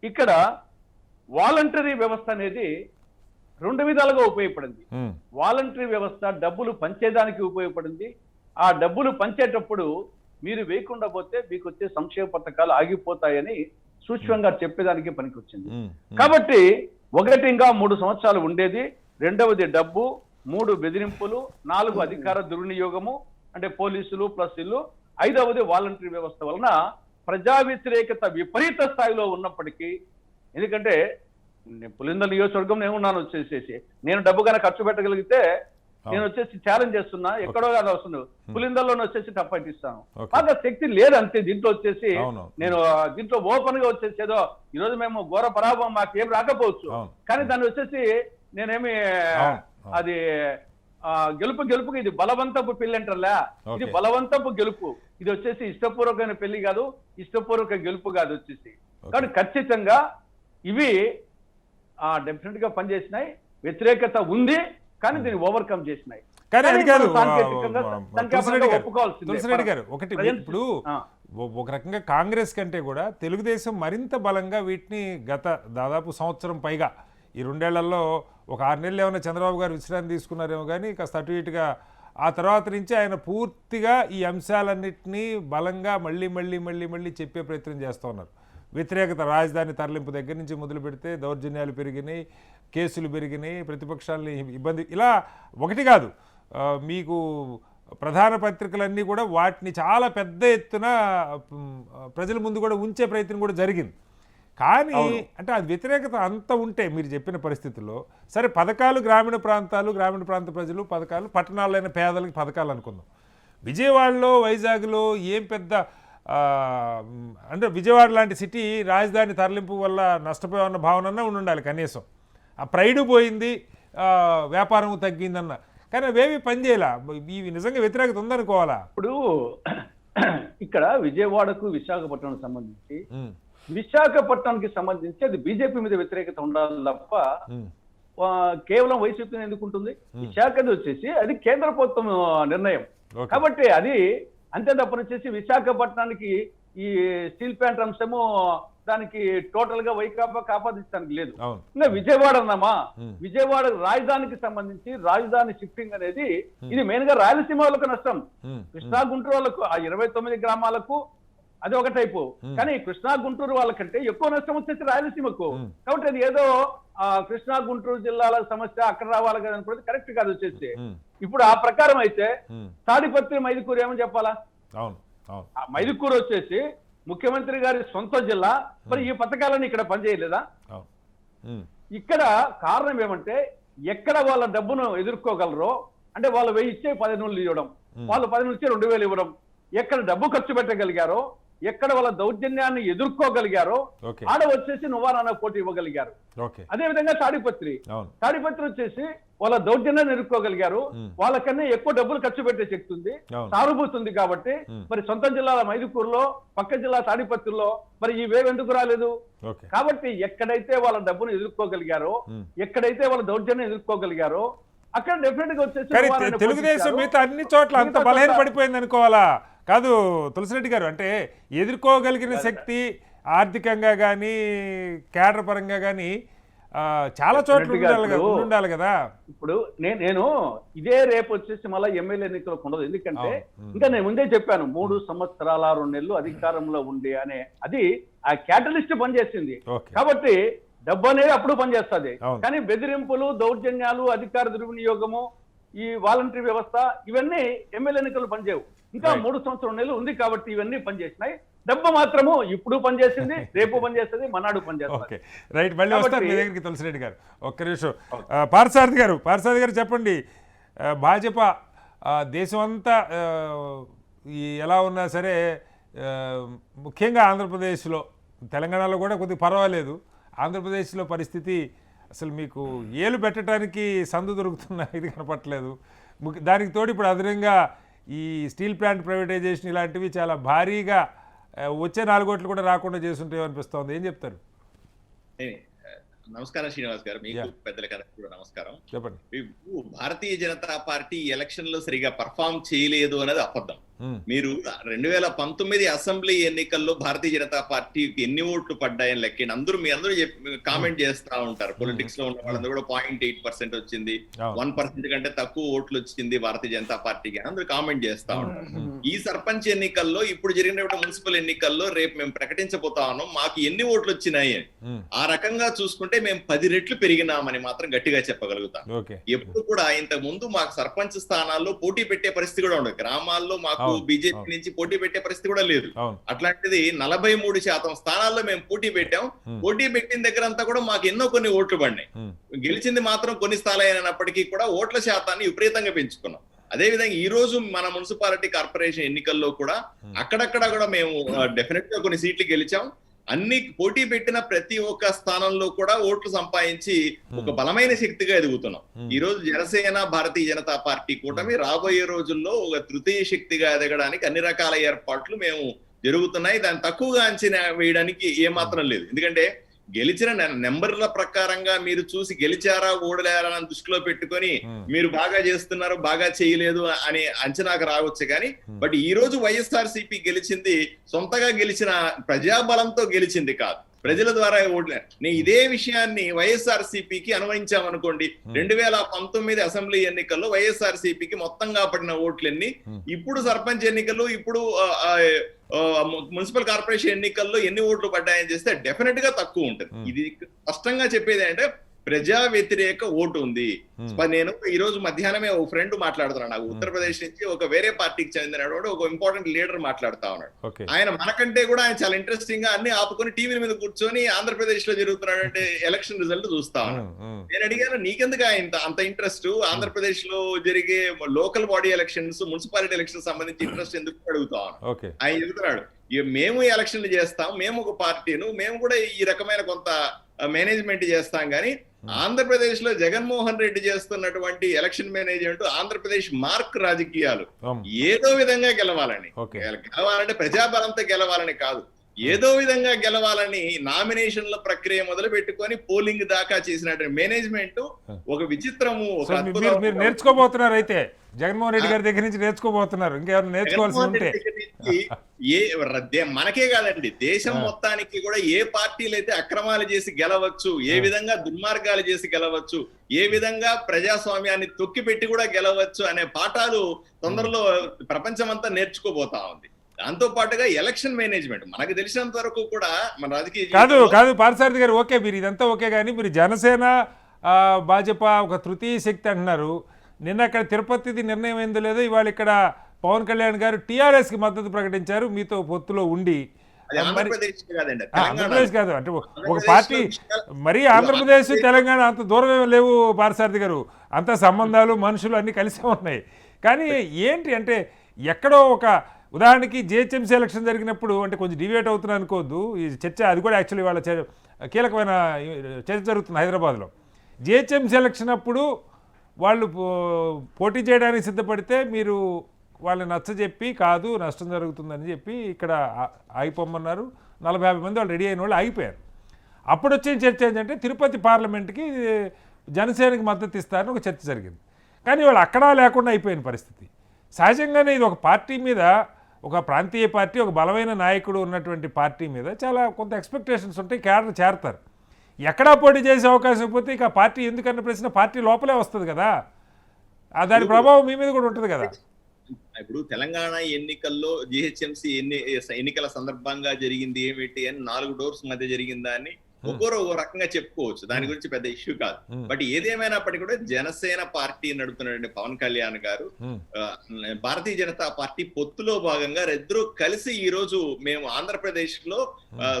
Speaker 4: ఇక్కడ వాలంటరీ వ్యవస్థ అనేది 2 విధాలుగా ఉపయోగపడింది. వాలంటరీ వ్యవస్థ డబ్బులు పంచేదానికి ఉపయోగపడింది. ఆ డబ్బులు పంచేటప్పుడు మీరు వేయకుండా పోతే మీకు వచ్చే సంక్షేమ పథకాలు ఆగిపోతాయని సూక్ష్మంగా చెప్పేదానికి పనికొచ్చింది. కాబట్టి ఒకటి, ఇంకా 3 సంవత్సరాలు ఉండేది. రెండవది డబ్బు, 3 బెదిరింపులు, 4 అధికార దుర్వినియోగము అంటే పోలీసులు ప్లస్ ఇల్లు, 5వది వాలంటరీ వ్యవస్థ వలన ప్రజా వ్యతిరేకత విపరీత స్థాయిలో ఉన్నప్పటికీ ఎందుకంటే పులిందల నియోజకవర్గం నేను ఉన్నాను వచ్చేసేసి నేను డబ్బు కనుక ఖర్చు పెట్టగలిగితే నేను వచ్చేసి ఛాలెంజ్ చేస్తున్నా, ఎక్కడో కాదు వస్తుంది పులిందల్లోనే వచ్చేసి తప్పట్టిస్తాను. మాకు శక్తి లేదు అంతే. దీంట్లో వచ్చేసి నేను దీంట్లో ఓపెన్ గా వచ్చేసి ఏదో ఈరోజు మేము ఘోర పరాభవం మాకేం రాకపోవచ్చు, కానీ దాన్ని వచ్చేసి నేనేమి అది గెలుపుకి ఇది బలవంతపు పెళ్లి అంటారా, ఇది బలవంతపు గెలుపు. ఇది వచ్చేసి ఇష్టపూర్వకమైన పెళ్లి కాదు, ఇష్టపూర్వక గెలుపు కాదు వచ్చేసి. కాబట్టి ఖచ్చితంగా ఇవి డెఫినెట్ గా పనిచేసినాయి. వ్యతిరేకత ఉంది కానీ దీన్ని ఓవర్కమ్ చేసినాయి.
Speaker 1: కానీ అది కాదు
Speaker 4: ఒప్పుకోవాల్సింది
Speaker 1: గారు. ఒకటి ఇప్పుడు ఒక రకంగా కాంగ్రెస్ కంటే కూడా తెలుగుదేశం మరింత బలంగా వీటిని గత దాదాపు సంవత్సరం పైగా ఈ 2 ఏళ్లలో ఒక 6 నెలలు ఏమైనా చంద్రబాబు గారు విశ్రాంతి తీసుకున్నారేమో కానీ కాస్త అటు ఇటుగా ఆ తర్వాత నుంచి ఆయన పూర్తిగా ఈ అంశాలన్నింటినీ బలంగా మళ్ళీ చెప్పే ప్రయత్నం చేస్తూ ఉన్నారు. వ్యతిరేకత, రాజధాని తరలింపు దగ్గర నుంచి మొదలు పెడితే దౌర్జన్యాలు పెరిగినాయి, కేసులు పెరిగినాయి, ప్రతిపక్షాలని ఇబ్బంది, ఇలా ఒకటి కాదు. మీకు ప్రధాన పత్రికలన్నీ కూడా వాటిని చాలా పెద్ద ఎత్తున ప్రజల ముందు కూడా ఉంచే ప్రయత్నం కూడా జరిగింది. కానీ అంటే అది వ్యతిరేకత అంత ఉంటే మీరు చెప్పిన పరిస్థితుల్లో సరే పథకాలు గ్రామీణ ప్రాంత ప్రజలు పథకాలు, పట్టణాలైన పేదలకి పథకాలు అనుకుందాం. విజయవాడలో వైజాగ్లో ఏం పెద్ద అంటే విజయవాడ లాంటి సిటీ రాజధాని తరలింపు వల్ల నష్టపోయామన్న భావన ఉండాలి కనీసం. ఆ ప్రైడ్ పోయింది, వ్యాపారం తగ్గిందన్న, కానీ అవేవి పనిచేయాల. ఇవి నిజంగా వ్యతిరేకత ఉందనుకోవాలా?
Speaker 4: ఇప్పుడు ఇక్కడ విజయవాడకు విశాఖపట్నం సంబంధించి విశాఖపట్నానికి సంబంధించి అది బీజేపీ మీద వ్యతిరేకత ఉండాలి తప్ప కేవలం వైసీపీ ఎందుకు ఉంటుంది? విశాఖది వచ్చేసి అది కేంద్ర ప్రభుత్వం నిర్ణయం కాబట్టి అది అంతే తప్పని వచ్చేసి విశాఖపట్నానికి ఈ స్టీల్ ప్లాంట్ అంశము దానికి టోటల్ గా వైకాపాకి ఆపాదించడానికి లేదు. ఇంకా విజయవాడ అన్నామా, విజయవాడ రాజధానికి సంబంధించి రాజధాని షిఫ్టింగ్ అనేది ఇది మెయిన్ గా రాయలసీమ వాళ్ళకు నష్టం. కృష్ణా గుంటూరు వాళ్ళకు ఆ 29 గ్రామాలకు అది ఒక టైపు, కానీ కృష్ణా గుంటూరు వాళ్ళకంటే ఎక్కువ నష్టం వచ్చేసి రాయలసీమకు. కాబట్టి అది ఏదో కృష్ణా గుంటూరు జిల్లాల సమస్య అక్కడ రావాలి కదా అనుకున్నది కరెక్ట్ కాదు వచ్చేసి. ఇప్పుడు ఆ ప్రకారం అయితే తాడిపత్రి, మైదుకూరు ఏమని చెప్పాలా? మైదుకూరు వచ్చేసి ముఖ్యమంత్రి గారి సొంత జిల్లా, మరి ఈ పథకాలన్నీ ఇక్కడ పనిచేయలేదా? ఇక్కడ కారణం ఏమంటే ఎక్కడ వాళ్ళ డబ్బును ఎదుర్కోగలరో అంటే వాళ్ళు 1000 ఇచ్చే 10,000 ఇవ్వడం, వాళ్ళు 10,000 ఇచ్చే 2,000 ఇవ్వడం, ఎక్కడ డబ్బు ఖర్చు పెట్టగలిగారో, ఎక్కడ వాళ్ళ దౌర్జన్యాన్ని ఎదుర్కోగలిగారో ఆడ వచ్చేసి నువ్వారాన్న పోటీ ఇవ్వగలిగారు. అదే విధంగా తాడిపత్రి వచ్చేసి వాళ్ళ దౌర్జన్యాన్ని ఎదుర్కోగలిగారు, వాళ్ళకన్నా ఎక్కువ డబ్బులు ఖర్చు పెట్టే శక్తి ఉంది, సానుభూతుంది. కాబట్టి మరి సొంత జిల్లాల మైదుకూరులో, పక్క జిల్లా తాడిపత్రిలో మరి ఈ వేవ్ ఎందుకు రాలేదు? కాబట్టి ఎక్కడైతే వాళ్ళ డబ్బును ఎదుర్కోగలిగారో, ఎక్కడైతే వాళ్ళ దౌర్జన్యం ఎదుర్కోగలిగారో అక్కడ డెఫినెట్ గా వచ్చేసి
Speaker 1: తెలుగుదేశం మిగతా అన్ని చోట్ల అంత బలహీన పడిపోయింది అనుకోవాలా? కాదు తులసిరెడ్డి గారు, అంటే ఎదుర్కోగలిగిన శక్తి ఆర్థికంగా కానీ కేడర్ పరంగా కానీ చాలా చోట్ల ఉండాలి కదా.
Speaker 4: ఇప్పుడు నేను ఇదే రేపు వచ్చేసి మళ్ళీ ఎమ్మెల్యే ఎన్నికలకు ఉండదు. ఎందుకంటే ఇంకా నేను ముందే చెప్పాను 3 సంవత్సరాల 2 నెలలు అధికారంలో ఉండి అనే అది ఆ క్యాటలిస్ట్ పనిచేసింది. కాబట్టి డబ్బు అనేది అప్పుడు పనిచేస్తుంది, కానీ బెదిరింపులు, దౌర్జన్యాలు, అధికార దుర్వినియోగము, ఈ వాలంటరీ వ్యవస్థ ఇవన్నీ ఎమ్మెల్యే ఎన్నికలు పనిచేయవు. ఇంకా 3 సంవత్సరాల నెలలు ఉంది కాబట్టి ఇవన్నీ పనిచేసినాయి. డబ్బు మాత్రము ఇప్పుడు పనిచేసింది, రేపు పనిచేస్తుంది, మనాడు పనిచేస్తుంది.
Speaker 1: రైట్, మళ్ళీ వస్తారు మీ దగ్గరికి తులసిరెడ్డి గారు. ఒక్క నిమిషం. పార్థసారథి గారు చెప్పండి, భాజపా దేశం అంతా ఎలా ఉన్నా సరే ముఖ్యంగా ఆంధ్రప్రదేశ్లో, తెలంగాణలో కూడా కొద్దిగా పర్వాలేదు, ఆంధ్రప్రదేశ్లో పరిస్థితి అసలు మీకు ఏలు పెట్టడానికి సందు దొరుకుతున్న ఇది కనపట్లేదు. దానికి తోడు ఇప్పుడు అదనంగా ఈ స్టీల్ ప్లాంట్ ప్రైవేటైజేషన్ ఇలాంటివి చాలా భారీగా వచ్చే 4 కోట్లు కూడా రాకుండా చేస్తుంటాయో అనిపిస్తోంది. ఏం చెప్తారు?
Speaker 5: నమస్కారం శ్రీనివాస్ గారు, మీకు పెద్దలకి కూడా నమస్కారం.
Speaker 1: చెప్పండి.
Speaker 5: భారతీయ జనతా పార్టీ ఎలక్షన్ లో సరిగా పర్ఫామ్ చేయలేదు అనేది అబద్ధం. మీరు 2019 అసెంబ్లీ ఎన్నికల్లో భారతీయ జనతా పార్టీకి ఎన్ని ఓట్లు పడ్డాయని లెక్కండి. మీ అందరూ కామెంట్ చేస్తా ఉంటారు. పొలిటిక్స్ లో ఉన్న వాళ్ళందరూ కూడా 0.8% వచ్చింది, 1% కంటే తక్కువ ఓట్లు వచ్చింది భారతీయ జనతా పార్టీకి, అందరూ కామెంట్ చేస్తా ఉంటారు. ఈ సర్పంచ్ ఎన్నికల్లో, ఇప్పుడు జరిగిన మున్సిపల్ ఎన్నికల్లో రేపు మేము ప్రకటించబోతా ఉన్నాం మాకు ఎన్ని ఓట్లు వచ్చినాయి. ఆ రకంగా చూసుకుంటే మేము 10 రెట్లు పెరిగినామని మాత్రం గట్టిగా చెప్పగలుగుతాం. ఎప్పుడు కూడా ఇంతకు ముందు మాకు సర్పంచ్ స్థానాల్లో పోటీ పెట్టే పరిస్థితి కూడా ఉండదు. గ్రామాల్లో మాకు
Speaker 1: అవును,
Speaker 5: బీజేపీ
Speaker 1: అవును.
Speaker 5: నుంచి పోటీ పెట్టే పరిస్థితి కూడా లేదు.
Speaker 1: అవును.
Speaker 5: అట్లాంటిది 43% స్థానాల్లో మేము పోటీ పెట్టాం. పోటీ పెట్టిన దగ్గర అంతా కూడా మాకు ఎన్నో కొన్ని ఓట్లు పడినాయి. గెలిచింది మాత్రం కొన్ని స్థానాలు అయినప్పటికీ కూడా ఓట్ల శాతాన్ని విపరీతంగా పెంచుకున్నాం. అదే విధంగా ఈ రోజు మన మున్సిపాలిటీ కార్పొరేషన్ ఎన్నికల్లో కూడా అక్కడక్కడ కూడా మేము డెఫినెట్ గా కొన్ని సీట్లు గెలిచాం. అన్ని పోటీ పెట్టిన ప్రతి ఒక్క స్థానంలో కూడా ఓట్లు సంపాదించి ఒక బలమైన శక్తిగా ఎదుగుతున్నాం. ఈ రోజు జనసేన, భారతీయ జనతా పార్టీ కూటమి రాబోయే రోజుల్లో ఒక తృతీయ శక్తిగా ఎదగడానికి అన్ని రకాల ఏర్పాట్లు మేము జరుగుతున్నాయి. దాన్ని తక్కువగా అంచనా వేయడానికి ఏమాత్రం లేదు. ఎందుకంటే గెలిచిన నెంబర్ల ప్రకారంగా మీరు చూసి గెలిచారా ఓడలేరా అని దృష్టిలో పెట్టుకొని మీరు బాగా చేస్తున్నారు, బాగా చేయలేదు అని అంచనాకు రావచ్చు. కానీ బట్ ఈ రోజు వైఎస్ఆర్సీపీ గెలిచింది సొంతగా గెలిచిన ప్రజాబలంతో గెలిచింది కాదు, ప్రజల ద్వారా ఓట్లే. నేను ఇదే విషయాన్ని వైఎస్ఆర్సీపీకి అన్వయించామనుకోండి, 2019 అసెంబ్లీ ఎన్నికల్లో వైఎస్ఆర్సీపీకి మొత్తంగా పడిన ఓట్లన్నీ ఇప్పుడు సర్పంచ్ ఎన్నికల్లో, ఇప్పుడు మున్సిపల్ కార్పొరేషన్ ఎన్నికల్లో ఎన్ని ఓట్లు పడ్డాయని చేస్తే డెఫినెట్ గా తక్కువ ఉంటుంది. ఇది స్పష్టంగా చెప్పేది అంటే ప్రజా వ్యతిరేక ఓటు ఉంది. నేను ఈ రోజు మధ్యాహ్నమే ఒక ఫ్రెండ్ మాట్లాడుతున్నాడు నాకు, ఉత్తరప్రదేశ్ నుంచి ఒక వేరే పార్టీకి చెందినవాడు, ఒక ఇంపార్టెంట్ లీడర్ మాట్లాడుతా ఉన్నాడు. ఆయన మనకంటే కూడా ఆయన చాలా ఇంట్రెస్టింగ్ గా అన్ని ఆపుకొని టీవీల మీద కూర్చొని ఆంధ్రప్రదేశ్ లో జరుగుతున్నటువంటి ఎలక్షన్ రిజల్ట్ చూస్తా ఉన్నాడు. నేను అడిగాను, నీకెందుకు అంత ఇంట్రెస్ట్ ఆంధ్రప్రదేశ్ లో జరిగే local body elections, municipality election సంబంధించి ఇంట్రెస్ట్ ఎందుకు అడుగుతా ఉన్నాను. ఆయన చెబుతున్నాడు, మేము ఎలక్షన్లు చేస్తాం, మేము ఒక పార్టీను, మేము కూడా ఈ రకమైన కొంత మేనేజ్మెంట్ చేస్తాం. కానీ ఆంధ్రప్రదేశ్ లో జగన్మోహన్ రెడ్డి చేస్తున్నటువంటి ఎలక్షన్ మేనేజ్మెంట్, ఆంధ్రప్రదేశ్ మార్క్ రాజకీయాలు ఏదో విధంగా గెలవాలంటే ప్రజాబలంతో గెలవాలని కాదు, ఏదో విధంగా గెలవాలని నామినేషన్ల ప్రక్రియ మొదలు పెట్టుకొని పోలింగ్ దాకా చేసినటువంటి మేనేజ్మెంట్ ఒక విచిత్రము.
Speaker 1: మీరు నేర్చుకోబోతున్నారు అయితే జగన్మోహన్ రెడ్డి గారి దగ్గర నుంచి నేర్చుకోబోతున్నారు. ఇంకెవరు నేర్చుకోవాల్సి ఉంటే
Speaker 5: మనకే కాదండి, దేశం మొత్తానికి కూడా ఏ పార్టీలు అయితే అక్రమాలు చేసి గెలవచ్చు, ఏ విధంగా దుర్మార్గాలు చేసి గెలవచ్చు, ఏ విధంగా ప్రజాస్వామ్యాన్ని తొక్కిపెట్టి కూడా గెలవచ్చు అనే పాఠాలు తొందరలో ప్రపంచమంతా నేర్చుకోబోతా ఉంది. దాంతో పాటుగా ఎలక్షన్ మేనేజ్మెంట్ మనకు తెలిసినంత వరకు కూడా మన రాజకీయ
Speaker 1: కాదు పార్థసారథి గారు, ఓకే మీరు ఇదంతా ఓకే, కానీ మీరు జనసేన భాజపా ఒక తృతీయ శక్తి అంటున్నారు. నిన్న అక్కడ తిరుపతిది నిర్ణయం ఏందో లేదో ఇవాళ ఇక్కడ పవన్ కళ్యాణ్ గారు టీఆర్ఎస్ కి మద్దతు ప్రకటించారు మీతో పొత్తులో ఉండి. ఆంధ్రప్రదేశ్ కాదు అంటే ఒక పార్టీ, మరి ఆంధ్రప్రదేశ్ తెలంగాణ అంత దూరమే లేవు పార్థసారథి గారు, అంత సంబంధాలు మనుషులు అన్ని కలిసే ఉన్నాయి. కానీ ఏంటి అంటే ఎక్కడో ఒక ఉదాహరణకి జిహెచ్ఎంసీ ఎలక్షన్ జరిగినప్పుడు, అంటే కొంచెం డివేట్ అవుతున్నా అనుకోవద్దు ఈ చర్చ, అది కూడా యాక్చువల్లీ వాళ్ళ కీలకమైన చర్చ జరుగుతుంది హైదరాబాద్లో. జిహెచ్ఎంసీ ఎలక్షన్ అప్పుడు వాళ్ళు పోటీ చేయడానికి సిద్ధపడితే మీరు వాళ్ళని నచ్చజెప్పి కాదు నష్టం జరుగుతుందని చెప్పి ఇక్కడ ఆగిపోమన్నారు. 40-50 మంది వాళ్ళు రెడీ అయిన వాళ్ళు ఆగిపోయారు. అప్పుడు వచ్చిన చర్చ ఏంటంటే తిరుపతి పార్లమెంట్కి జనసేనకి మద్దతు ఇస్తారని ఒక చర్చ జరిగింది. కానీ వాళ్ళు అక్కడా లేకుండా అయిపోయిన పరిస్థితి. సహజంగానే ఇది ఒక పార్టీ మీద, ఒక ప్రాంతీయ పార్టీ, ఒక బలమైన నాయకుడు ఉన్నటువంటి పార్టీ మీద చాలా కొంత ఎక్స్పెక్టేషన్స్ ఉంటాయి, క్యాడర్ చేరతారు. ఎక్కడా పోటీ చేసే అవకాశం పోతే ఇక పార్టీ ఎందుకన్న ప్రశ్న పార్టీ లోపలే వస్తుంది కదా, దాని ప్రభావం మీ మీద కూడా ఉంటుంది కదా.
Speaker 5: ఇప్పుడు తెలంగాణ ఎన్నికల్లో జిహెచ్ఎంసీ ఎన్నికల సందర్భంగా జరిగింది ఏమిటి అని 4 డోర్స్ మధ్య జరిగిందా అని ఒక్కొరు ఒక రకంగా చెప్పుకోవచ్చు, దాని గురించి పెద్ద ఇష్యూ కాదు. బట్ ఏదేమైనప్పటికీ కూడా జనసేన పార్టీ నడుపుతున్న పవన్ కళ్యాణ్ గారు, భారతీయ జనతా పార్టీ పొత్తులో భాగంగా ఇద్దరు కలిసి ఈ రోజు మేము ఆంధ్రప్రదేశ్ లో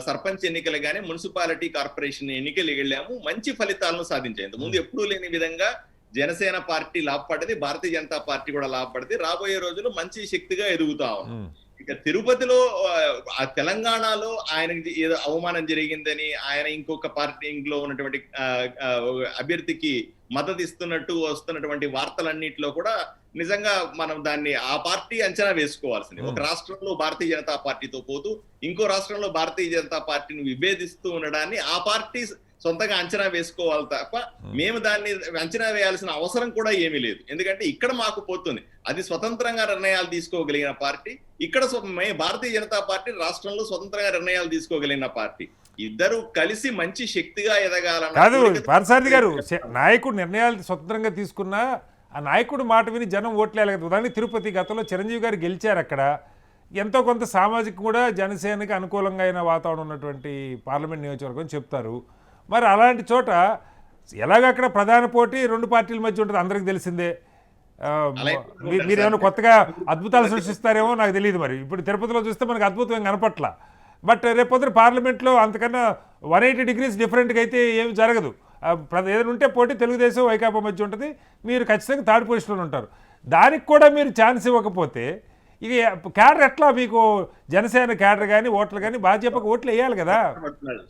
Speaker 5: సర్పంచ్ ఎన్నికలు గానీ మున్సిపాలిటీ కార్పొరేషన్ ఎన్నికలు వెళ్ళాము, మంచి ఫలితాలను సాధించాయి. ముందు ఎప్పుడూ లేని విధంగా జనసేన పార్టీ లాభపడింది, భారతీయ జనతా పార్టీ కూడా లాభపడింది. రాబోయే రోజుల్లో మంచి శక్తిగా ఎదుగుతా ఉన్నాం. ఇక తిరుపతిలో తెలంగాణలో ఆయనకి ఏదో అవమానం జరిగిందని ఆయన ఇంకొక పార్టీ ఇంట్లో ఉన్నటువంటి అభ్యర్థికి మద్దతు ఇస్తున్నట్టు వస్తున్నటువంటి వార్తలన్నింటిలో కూడా నిజంగా మనం దాన్ని ఆ పార్టీ అంచనా వేసుకోవాల్సింది. ఒక రాష్ట్రంలో భారతీయ జనతా పార్టీతో పోతూ ఇంకో రాష్ట్రంలో భారతీయ జనతా పార్టీని విభేదిస్తూ ఉండడాన్ని ఆ పార్టీ సొంతంగా అంచనా వేసుకోవాలి తప్ప మేము దాన్ని అంచనా వేయాల్సిన అవసరం కూడా ఏమీ లేదు. ఎందుకంటే ఇక్కడ మాకు పోతుంది, అది స్వతంత్రంగా నిర్ణయాలు తీసుకోగలిగిన పార్టీ. ఇక్కడ భారతీయ జనతా పార్టీ రాష్ట్రంలో స్వతంత్రంగా నిర్ణయాలు తీసుకోగలిగిన పార్టీ. ఇద్దరు కలిసి మంచి శక్తిగా ఎదగాలన్న
Speaker 1: కాదు పార్థసారథి గారు, నాయకుడు నిర్ణయాలు స్వతంత్రంగా తీసుకున్నా ఆ నాయకుడు మాట విని జనం ఓట్లేయాలి కదా. ఉదాహరణకి తిరుపతి గతంలో చిరంజీవి గారు గెలిచారు, అక్కడ ఎంతో కొంత సామాజిక కూడా జనసేనకి అనుకూలంగా అయిన వాతావరణం ఉన్నటువంటి పార్లమెంట్ నియోజకవర్గం చెప్తారు. మరి అలాంటి చోట ఎలాగక్కడ ప్రధాన పోటీ 2 పార్టీల మధ్య ఉంటుంది, అందరికి తెలిసిందే. మీరు ఏమైనా కొత్తగా అద్భుతాలు సృష్టిస్తారేమో నాకు తెలియదు. మరి ఇప్పుడు తిరుపతిలో చూస్తే మనకు అద్భుతం ఏం కనపట్ల. బట్ రేపొద్దున పార్లమెంట్లో అంతకన్నా 180 degrees డిఫరెంట్గా అయితే ఏమి జరగదు. ఏదైనా ఉంటే పోటీ తెలుగుదేశం వైకాపా మధ్య ఉంటుంది, మీరు ఖచ్చితంగా థర్డ్ పొజిషన్లో ఉంటారు. దానికి కూడా మీరు ఛాన్స్ ఇవ్వకపోతే ఇక క్యాడర్ ఎట్లా? మీకు జనసేన క్యాడర్ కానీ ఓట్లు కానీ భాజపాకు ఓట్లు వేయాలి కదా.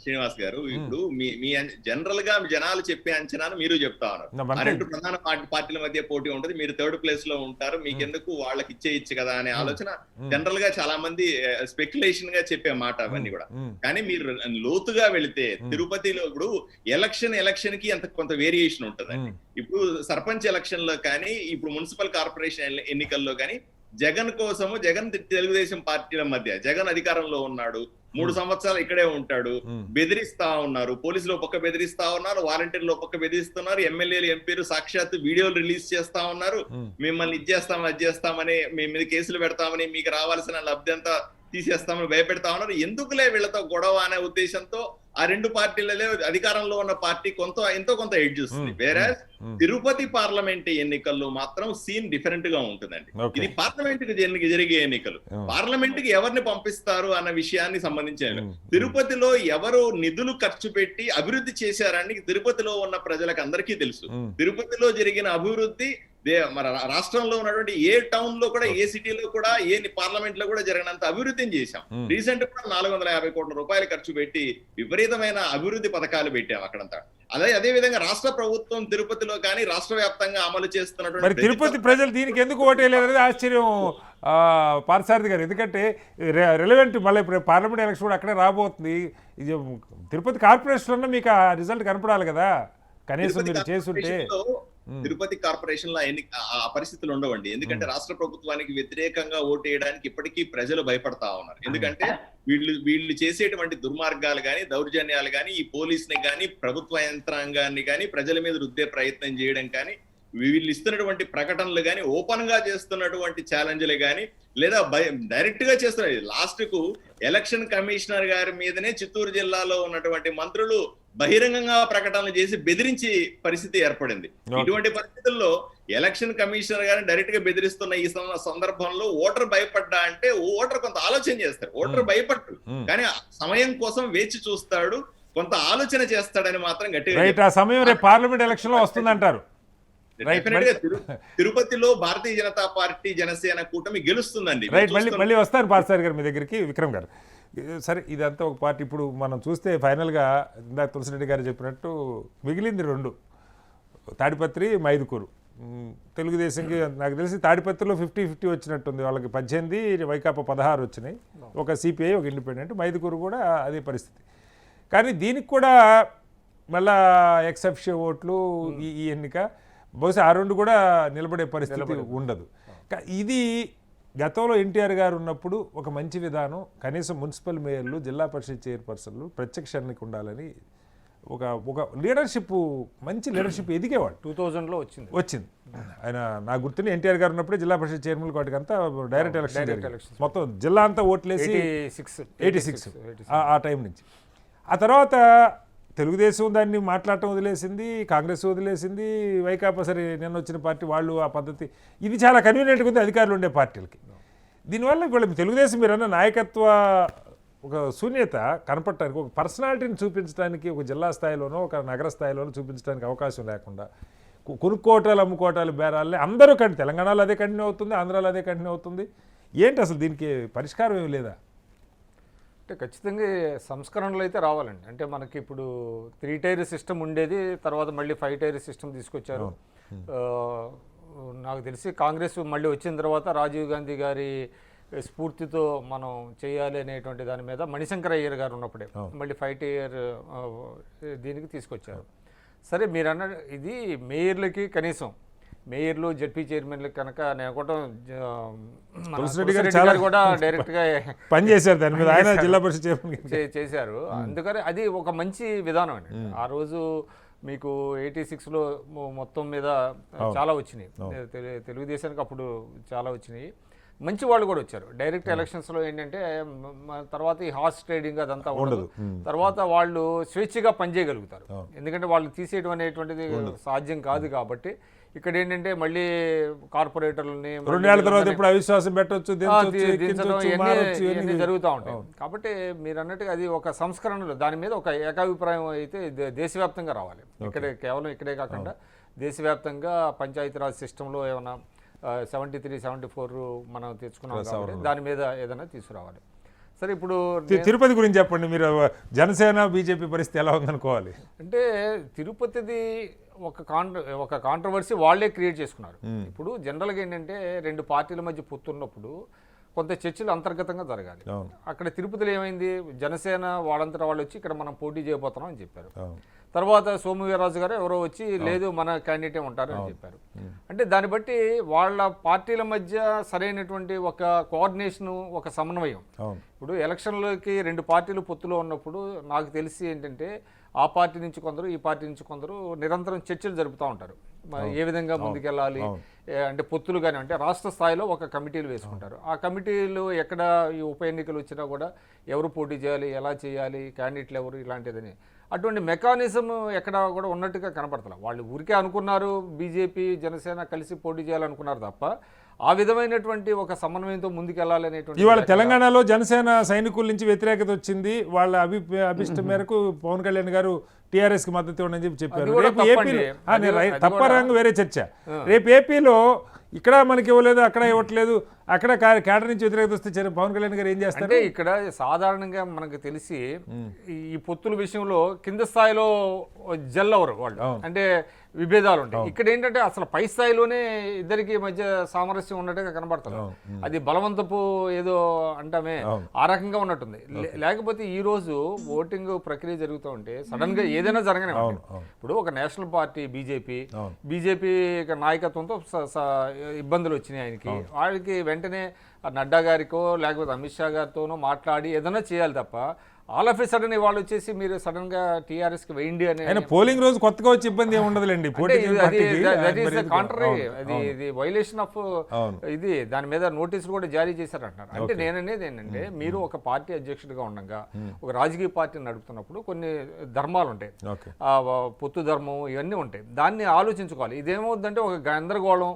Speaker 5: శ్రీనివాస్ గారు, ఇప్పుడు మీ జనరల్ గా జనాలు చెప్పే అంచనాను మీరు చెప్తా ఉన్నారు. రెండు ప్రధాన పార్టీల మధ్య పోటీ ఉంటుంది, మీరు థర్డ్ ప్లేస్ లో ఉంటారు, మీకెందుకు వాళ్ళకి ఇచ్చేయచ్చు కదా అనే ఆలోచన జనరల్ గా చాలా మంది స్పెక్యులేషన్ గా చెప్పే మాట అవన్నీ కూడా. కానీ మీరు లోతుగా వెళితే తిరుపతిలో ఇప్పుడు ఎలక్షన్ కి అంత కొంత వేరియేషన్ ఉంటుందండి. ఇప్పుడు సర్పంచ్ ఎలక్షన్ లో కానీ, ఇప్పుడు మున్సిపల్ కార్పొరేషన్ ఎన్నికల్లో కానీ జగన్ కోసము తెలుగుదేశం పార్టీల మధ్య జగన్ అధికారంలో ఉన్నాడు, 3 సంవత్సరాలు ఇక్కడే ఉంటాడు, బెదిరిస్తా ఉన్నారు, పోలీసులు పక్క బెదిరిస్తా ఉన్నారు, వాలంటీర్లు పక్క బెదిరిస్తున్నారు, ఎమ్మెల్యేలు ఎంపీలు సాక్షాత్ వీడియోలు రిలీజ్ చేస్తా ఉన్నారు, మిమ్మల్ని ఇచ్చేస్తాం అది చేస్తామని, మీ మీద కేసులు పెడతామని, మీకు రావాల్సిన లబ్ధి అంతా తీసేస్తామని భయపెడతా ఉన్నారు. ఎందుకులే వీళ్ళతో గొడవ అనే ఉద్దేశంతో ఆ రెండు పార్టీలలో అధికారంలో ఉన్న పార్టీ ఎంతో కొంత ఎడ్జ్ వస్తుంది. వేరే తిరుపతి పార్లమెంట్ ఎన్నికల్లో మాత్రం సీన్ డిఫరెంట్ గా ఉంటుందండి. ఇది పార్లమెంట్ కి జరిగే ఎన్నికలు, పార్లమెంట్ కి ఎవరిని పంపిస్తారు అన్న విషయాన్ని సంబంధించిన తిరుపతిలో ఎవరు నిధులు ఖర్చు పెట్టి అభివృద్ధి చేశారని తిరుపతిలో ఉన్న ప్రజలకు అందరికీ తెలుసు. తిరుపతిలో జరిగిన అభివృద్ధి మన రాష్ట్రంలో ఉన్నటువంటి ఏ టౌన్ లో కూడా, ఏ సిటీలో కూడా, ఏ పార్లమెంట్ లో కూడా జరిగినంత అభివృద్ధిని చేశాం. రీసెంట్ కూడా 450 కోట్ల రూపాయలు ఖర్చు పెట్టి విపరీతమైన అభివృద్ధి పథకాలు పెట్టాం అక్కడంతా. అదే విధంగా రాష్ట్ర ప్రభుత్వం తిరుపతిలో కానీ రాష్ట్ర వ్యాప్తంగా అమలు చేస్తున్నటువంటి
Speaker 1: తిరుపతి ప్రజలు దీనికి ఎందుకు ఓటేయలేదు ఆశ్చర్యం పార్థసారథి గారు. ఎందుకంటే రెలవెంట్ మళ్ళీ ఇప్పుడు పార్లమెంట్ ఎలక్షన్ కూడా అక్కడే రాబోతుంది. తిరుపతి కార్పొరేషన్ మీకు ఆ రిజల్ట్ కనపడాలి కదా, కనీసం మీరు చేస్తుంటే.
Speaker 5: తిరుపతి కార్పొరేషన్ లో ఆ పరిస్థితులు ఉండవండి. ఎందుకంటే రాష్ట్ర ప్రభుత్వానికి వ్యతిరేకంగా ఓటేయడానికి ఇప్పటికీ ప్రజలు భయపడతా ఉన్నారు. ఎందుకంటే వీళ్ళు చేసేటువంటి దుర్మార్గాలు గాని, దౌర్జన్యాలు గాని, ఈ పోలీసుని గాని, ప్రభుత్వ యంత్రాంగాన్ని గాని ప్రజల మీద రుద్దే ప్రయత్నం చేయడం కానీ, వీళ్ళు ఇస్తున్నటువంటి ప్రకటనలు గాని, ఓపెన్ గా చేస్తున్నటువంటి ఛాలెంజ్లు గాని, లేదా డైరెక్ట్ గా చేస్తున్నారు. లాస్ట్ కు ఎలక్షన్ కమిషనర్ గారి మీదనే చిత్తూరు జిల్లాలో ఉన్నటువంటి మంత్రులు బహిరంగంగా ప్రకటనలు చేసి బెదిరించి పరిస్థితి ఏర్పడింది. ఇటువంటి పరిస్థితుల్లో ఎలక్షన్ కమిషనర్ గారిని డైరెక్ట్ గా బెదిరిస్తున్న ఈ సందర్భంలో ఓటర్ భయపడ్డా అంటే ఓటర్ కొంత ఆలోచన చేస్తారు. ఓటర్ భయపడ్డు కానీ సమయం కోసం వేచి చూస్తాడు, కొంత ఆలోచన చేస్తాడని మాత్రం గట్టిగా.
Speaker 1: ఆ సమయం రేపు పార్లమెంట్ ఎలక్షన్ లో వస్తుందంటారు.
Speaker 5: తిరుపతిలో భారతీయ జనతా పార్టీ జనసేన కూటమి గెలుస్తుందండి.
Speaker 1: మళ్ళీ వస్తాను పార్థసారథి గారు మీ దగ్గరికి. విక్రమ్ గారు, సరే ఇదంతా ఒక పార్టీ. ఇప్పుడు మనం చూస్తే ఫైనల్గా ఇందాక తులసిరెడ్డి గారు చెప్పినట్టు మిగిలింది 2, తాడిపత్రి, మైదుకూరు. తెలుగుదేశంకి నాకు తెలిసి తాడిపత్రిలో 50-50 వచ్చినట్టుంది. వాళ్ళకి 18, వైకాపా 16 వచ్చినాయి. ఒక సిపిఐ, ఒక ఇండిపెండెంట్. మైదుకూరు కూడా అదే పరిస్థితి. కానీ దీనికి కూడా మళ్ళా ఎక్సెప్షన్ ఓట్లు ఈ ఎన్నిక బహుశా ఆ 2 కూడా నిలబడే పరిస్థితి ఉండదు. ఇది గతంలో ఎన్టీఆర్ గారు ఉన్నప్పుడు ఒక మంచి విధానం, కనీసం మున్సిపల్ మేయర్లు, జిల్లా పరిషత్ చైర్పర్సన్లు ప్రత్యక్ష ఎన్నిక ఉండాలని ఒక లీడర్షిప్, మంచి లీడర్షిప్ ఎదిగేవాడు.
Speaker 2: 2000లో
Speaker 1: వచ్చింది. ఆయన నాకు గుర్తుని ఎన్టీఆర్ గారు ఉన్నప్పుడే జిల్లా పరిషత్ చైర్మన్ వాటికి అంతా డైరెక్ట్ ఎలక్షన్, మొత్తం జిల్లా అంతా ఓట్లేసి 86 ఆ టైం నుంచి. ఆ తర్వాత తెలుగుదేశం దాన్ని మాట్లాడటం వదిలేసింది, కాంగ్రెస్ వదిలేసింది, వైకాపా సరే నిన్న వచ్చిన పార్టీ వాళ్ళు ఆ పద్ధతి. ఇది చాలా కన్వీనియంట్గా ఉంది అధికారులు ఉండే పార్టీలకి. దీనివల్ల ఇప్పుడు తెలుగుదేశం మీరన్న నాయకత్వ ఒక శూన్యత కనపడటానికి, ఒక పర్సనాలిటీని చూపించడానికి ఒక జిల్లా స్థాయిలోనో ఒక నగర స్థాయిలోనో చూపించడానికి అవకాశం లేకుండా కొనుక్కోటాలు, అమ్ముకోటాలు, బేరాలే అందరూ తెలంగాణలో అదే కంటిన్యూ అవుతుంది, ఆంధ్రాలో అదే కంటిన్యూ అవుతుంది. ఏంటి అసలు దీనికి పరిష్కారం ఏమి లేదా?
Speaker 2: అంటే ఖచ్చితంగా సంస్కరణలు అయితే రావాలండి. అంటే మనకి ఇప్పుడు 3 టైర్ సిస్టమ్ ఉండేది, తర్వాత మళ్ళీ 5 టైర్ సిస్టమ్ తీసుకొచ్చారు. నాకు తెలిసి కాంగ్రెస్ మళ్ళీ వచ్చిన తర్వాత రాజీవ్ గాంధీ గారి స్ఫూర్తితో మనం చేయాలి అనేటువంటి దాని మీద మణిశంకర్ అయ్యర్ గారు ఉన్నప్పుడే మళ్ళీ 5 టైర్ దీనికి తీసుకొచ్చారు. సరే మీరు అన్న ఇది మేయర్లకి, కనీసం మేయర్లు, జడ్పీ చైర్మన్లకు కనుక నేను కూడా కూడా డైరెక్ట్గా
Speaker 1: పనిచేశారు, దాని మీద ఆయన జిల్లా పరిషత్
Speaker 2: చేశారు. అందుకని అది ఒక మంచి విధానం అండి. ఆ రోజు మీకు 86లో మొత్తం మీద చాలా వచ్చినాయి, తెలుగుదేశానికి అప్పుడు చాలా వచ్చినాయి. మంచి వాళ్ళు కూడా వచ్చారు. డైరెక్ట్ ఎలక్షన్స్లో ఏంటంటే తర్వాత ఈ హార్స్ ట్రేడింగ్ అదంతా ఉండదు. తర్వాత వాళ్ళు స్వేచ్ఛగా పనిచేయగలుగుతారు, ఎందుకంటే వాళ్ళు తీసేయడం అనేటువంటిది సాధ్యం కాదు. కాబట్టి ఇక్కడ ఏంటంటే మళ్ళీ కార్పొరేటర్లని
Speaker 1: 2 ఏళ్ల తర్వాత ఇప్పుడు అవిశ్వాసం పెట్టొచ్చు, దించొచ్చు,
Speaker 2: దించడం
Speaker 1: ఎక్కించొచ్చు,
Speaker 2: ఇవన్నీ
Speaker 1: మారొచ్చు,
Speaker 2: ఇవన్నీ జరుగుతూ ఉంటాయి. కాబట్టి మీరు అన్నట్టుగా అది ఒక సంస్కరణలు, దాని మీద ఒక ఏకాభిప్రాయం అయితే దేశవ్యాప్తంగా రావాలి. ఇక్కడే కేవలం ఇక్కడే కాకుండా దేశవ్యాప్తంగా పంచాయతీరాజ్ సిస్టంలో ఏమైనా 73, 74 మనం తెచ్చుకున్నాం కాబట్టి దాని మీద ఏదైనా తీసుకురావాలి. సరే, ఇప్పుడు
Speaker 1: తిరుపతి గురించి చెప్పండి. మీరు జనసేన బీజేపీ పరిస్థితి ఎలా ఉందనుకోవాలి?
Speaker 2: అంటే తిరుపతిది ఒక కాంట్రవర్సీ వాళ్ళే క్రియేట్ చేసుకున్నారు. ఇప్పుడు జనరల్గా ఏంటంటే 2 పార్టీల మధ్య పొత్తున్నప్పుడు కొంత చర్చలు అంతర్గతంగా జరగాలి. అక్కడ తిరుపతిలో ఏమైంది, జనసేన వాళ్ళంతటా వాళ్ళు వచ్చి ఇక్కడ మనం పోటీ చేయబోతున్నాం అని చెప్పారు. తర్వాత సోము వీర్రాజు గారు ఎవరో వచ్చి లేదు మన క్యాండిడేటే ఉంటారు అని చెప్పారు. అంటే దాన్ని బట్టి వాళ్ళ పార్టీల మధ్య సరైనటువంటి ఒక కోఆర్డినేషన్, ఒక సమన్వయం. ఇప్పుడు ఎలక్షన్లకి 2 పార్టీలు పొత్తులో ఉన్నప్పుడు నాకు తెలిసి ఏంటంటే ఆ పార్టీ నుంచి కొందరు, ఈ పార్టీ నుంచి కొందరు నిరంతరం చర్చలు జరుపుతూ ఉంటారు. ఏ విధంగా ముందుకెళ్ళాలి అంటే పొత్తులు కానీ, అంటే రాష్ట్ర స్థాయిలో ఒక కమిటీలు వేసుకుంటారు. ఆ కమిటీలు ఎక్కడ ఈ ఉప ఎన్నికలు వచ్చినా కూడా ఎవరు పోటీ చేయాలి, ఎలా చేయాలి, క్యాండిడేట్లు ఎవరు, ఇలాంటిదని అటువంటి మెకానిజం ఎక్కడ కూడా ఉన్నట్టుగా కనపడతలే. వాళ్ళు ఊరికే అనుకున్నారు బీజేపీ జనసేన కలిసి పోటీ చేయాలనుకున్నారు తప్ప ఆ విధమైనటువంటి ఒక సమన్వయంతో ముందుకెళ్ళాలి అనేటువంటి.
Speaker 1: ఇవాళ తెలంగాణలో జనసేన సైనికుల నుంచి వ్యతిరేకత వచ్చింది. వాళ్ళ అభిష్టం మేరకు పవన్ కళ్యాణ్ గారు టీఆర్ఎస్ కి మద్దతు ఇవ్వని చెప్పారు. రేపు ఏపీలో తప్పరంగా వేరే చర్చ. రేపు ఏపీలో ఇక్కడ మనకి ఇవ్వలేదు, అక్కడ ఇవ్వట్లేదు, అక్కడ కేడర్ నుంచి వ్యతిరేకత వస్తే పవన్ కళ్యాణ్ గారు ఏం చేస్తారు?
Speaker 2: అంటే ఇక్కడ సాధారణంగా మనకు తెలిసి ఈ పొత్తుల విషయంలో కింద స్థాయిలో జల్లవరు వాళ్ళు, అంటే విభేదాలు ఉంటాయి. ఇక్కడ ఏంటంటే అసలు పై స్థాయిలోనే ఇద్దరికి మధ్య సామరస్యం ఉన్నట్టుగా కనబడుతుంది. అది బలవంతపు ఏదో అంటామే ఆ రకంగా ఉన్నట్టుంది. లేకపోతే ఈ రోజు ఓటింగ్ ప్రక్రియ జరుగుతూ ఉంటే సడన్ గా ఏదైనా జరగనే ఉంటుంది. ఇప్పుడు ఒక నేషనల్ పార్టీ బీజేపీ నాయకత్వంతో ఇబ్బందులు వచ్చినాయి ఆయనకి. వాళ్ళకి వెంటనే నడ్డా గారికో లేకపోతే అమిత్ షా గారితోనో మాట్లాడి ఏదైనా చేయాలి తప్ప ఆల్ ఆఫ్ ఏ సడన్ వాళ్ళు వచ్చేసి మీరు సడన్ గా టీఆర్ఎస్ కి వేయండి అని.
Speaker 1: పోలింగ్ రోజు కొత్తగా వచ్చి ఇబ్బంది ఏమి ఉండదులేండి.
Speaker 2: ఇది వైలేషన్ ఆఫ్ ఇది, దాని మీద నోటీసులు కూడా జారీ చేశారంటున్నారు. అంటే నేననేది ఏంటంటే మీరు ఒక పార్టీ అధ్యక్షుడిగా ఉండగా ఒక రాజకీయ పార్టీని నడుపుతున్నప్పుడు కొన్ని ధర్మాలు ఉంటాయి, పొత్తు ధర్మం ఇవన్నీ ఉంటాయి. దాన్ని ఆలోచించుకోవాలి. ఇదేమవుతుందంటే ఒక గందరగోళం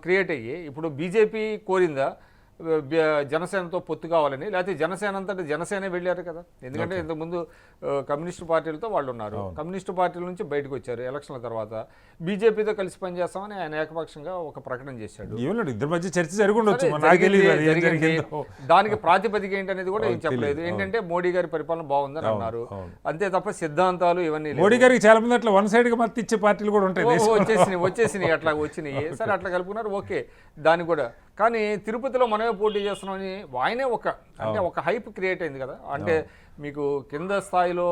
Speaker 2: క్రియేట్ అయ్యి ఇప్పుడు బీజేపీ కోరిందా జనసేనతో పొత్తు కావాలని, లేకపోతే జనసేన అంతటా జనసేనే వెళ్ళారు కదా. ఎందుకంటే ఇంతకుముందు కమ్యూనిస్టు పార్టీలతో వాళ్ళు ఉన్నారు, కమ్యూనిస్టు పార్టీల నుంచి బయటకు వచ్చారు. ఎలక్షన్ల తర్వాత బీజేపీతో కలిసి పనిచేస్తామని ఆయన ఏకపక్షంగా ఒక ప్రకటన చేశాడు.
Speaker 1: ఇద్దరి మధ్య చర్చ జరుగుండొచ్చు,
Speaker 2: దానికి ప్రాతిపదిక ఏంటనేది కూడా ఏం చెప్పలేదు. ఏంటంటే మోడీ గారి పరిపాలన బాగుందని అన్నారు, అంతే తప్ప సిద్ధాంతాలు ఇవన్నీ.
Speaker 1: మోడీ గారికి చాలా మంది అట్లా వన్ సైడ్ గా మద్దతు ఇచ్చే పార్టీలు కూడా ఉంటాయి,
Speaker 2: వచ్చేసినాయి అట్లా వచ్చినాయి. సరే అట్లా కలుపుకున్నారు, ఓకే. దాన్ని కూడా కానీ తిరుపతిలో మనమే పోటీ చేస్తున్నామని ఆయనే ఒక హైప్ క్రియేట్ అయింది కదా. అంటే మీకు కింద స్థాయిలో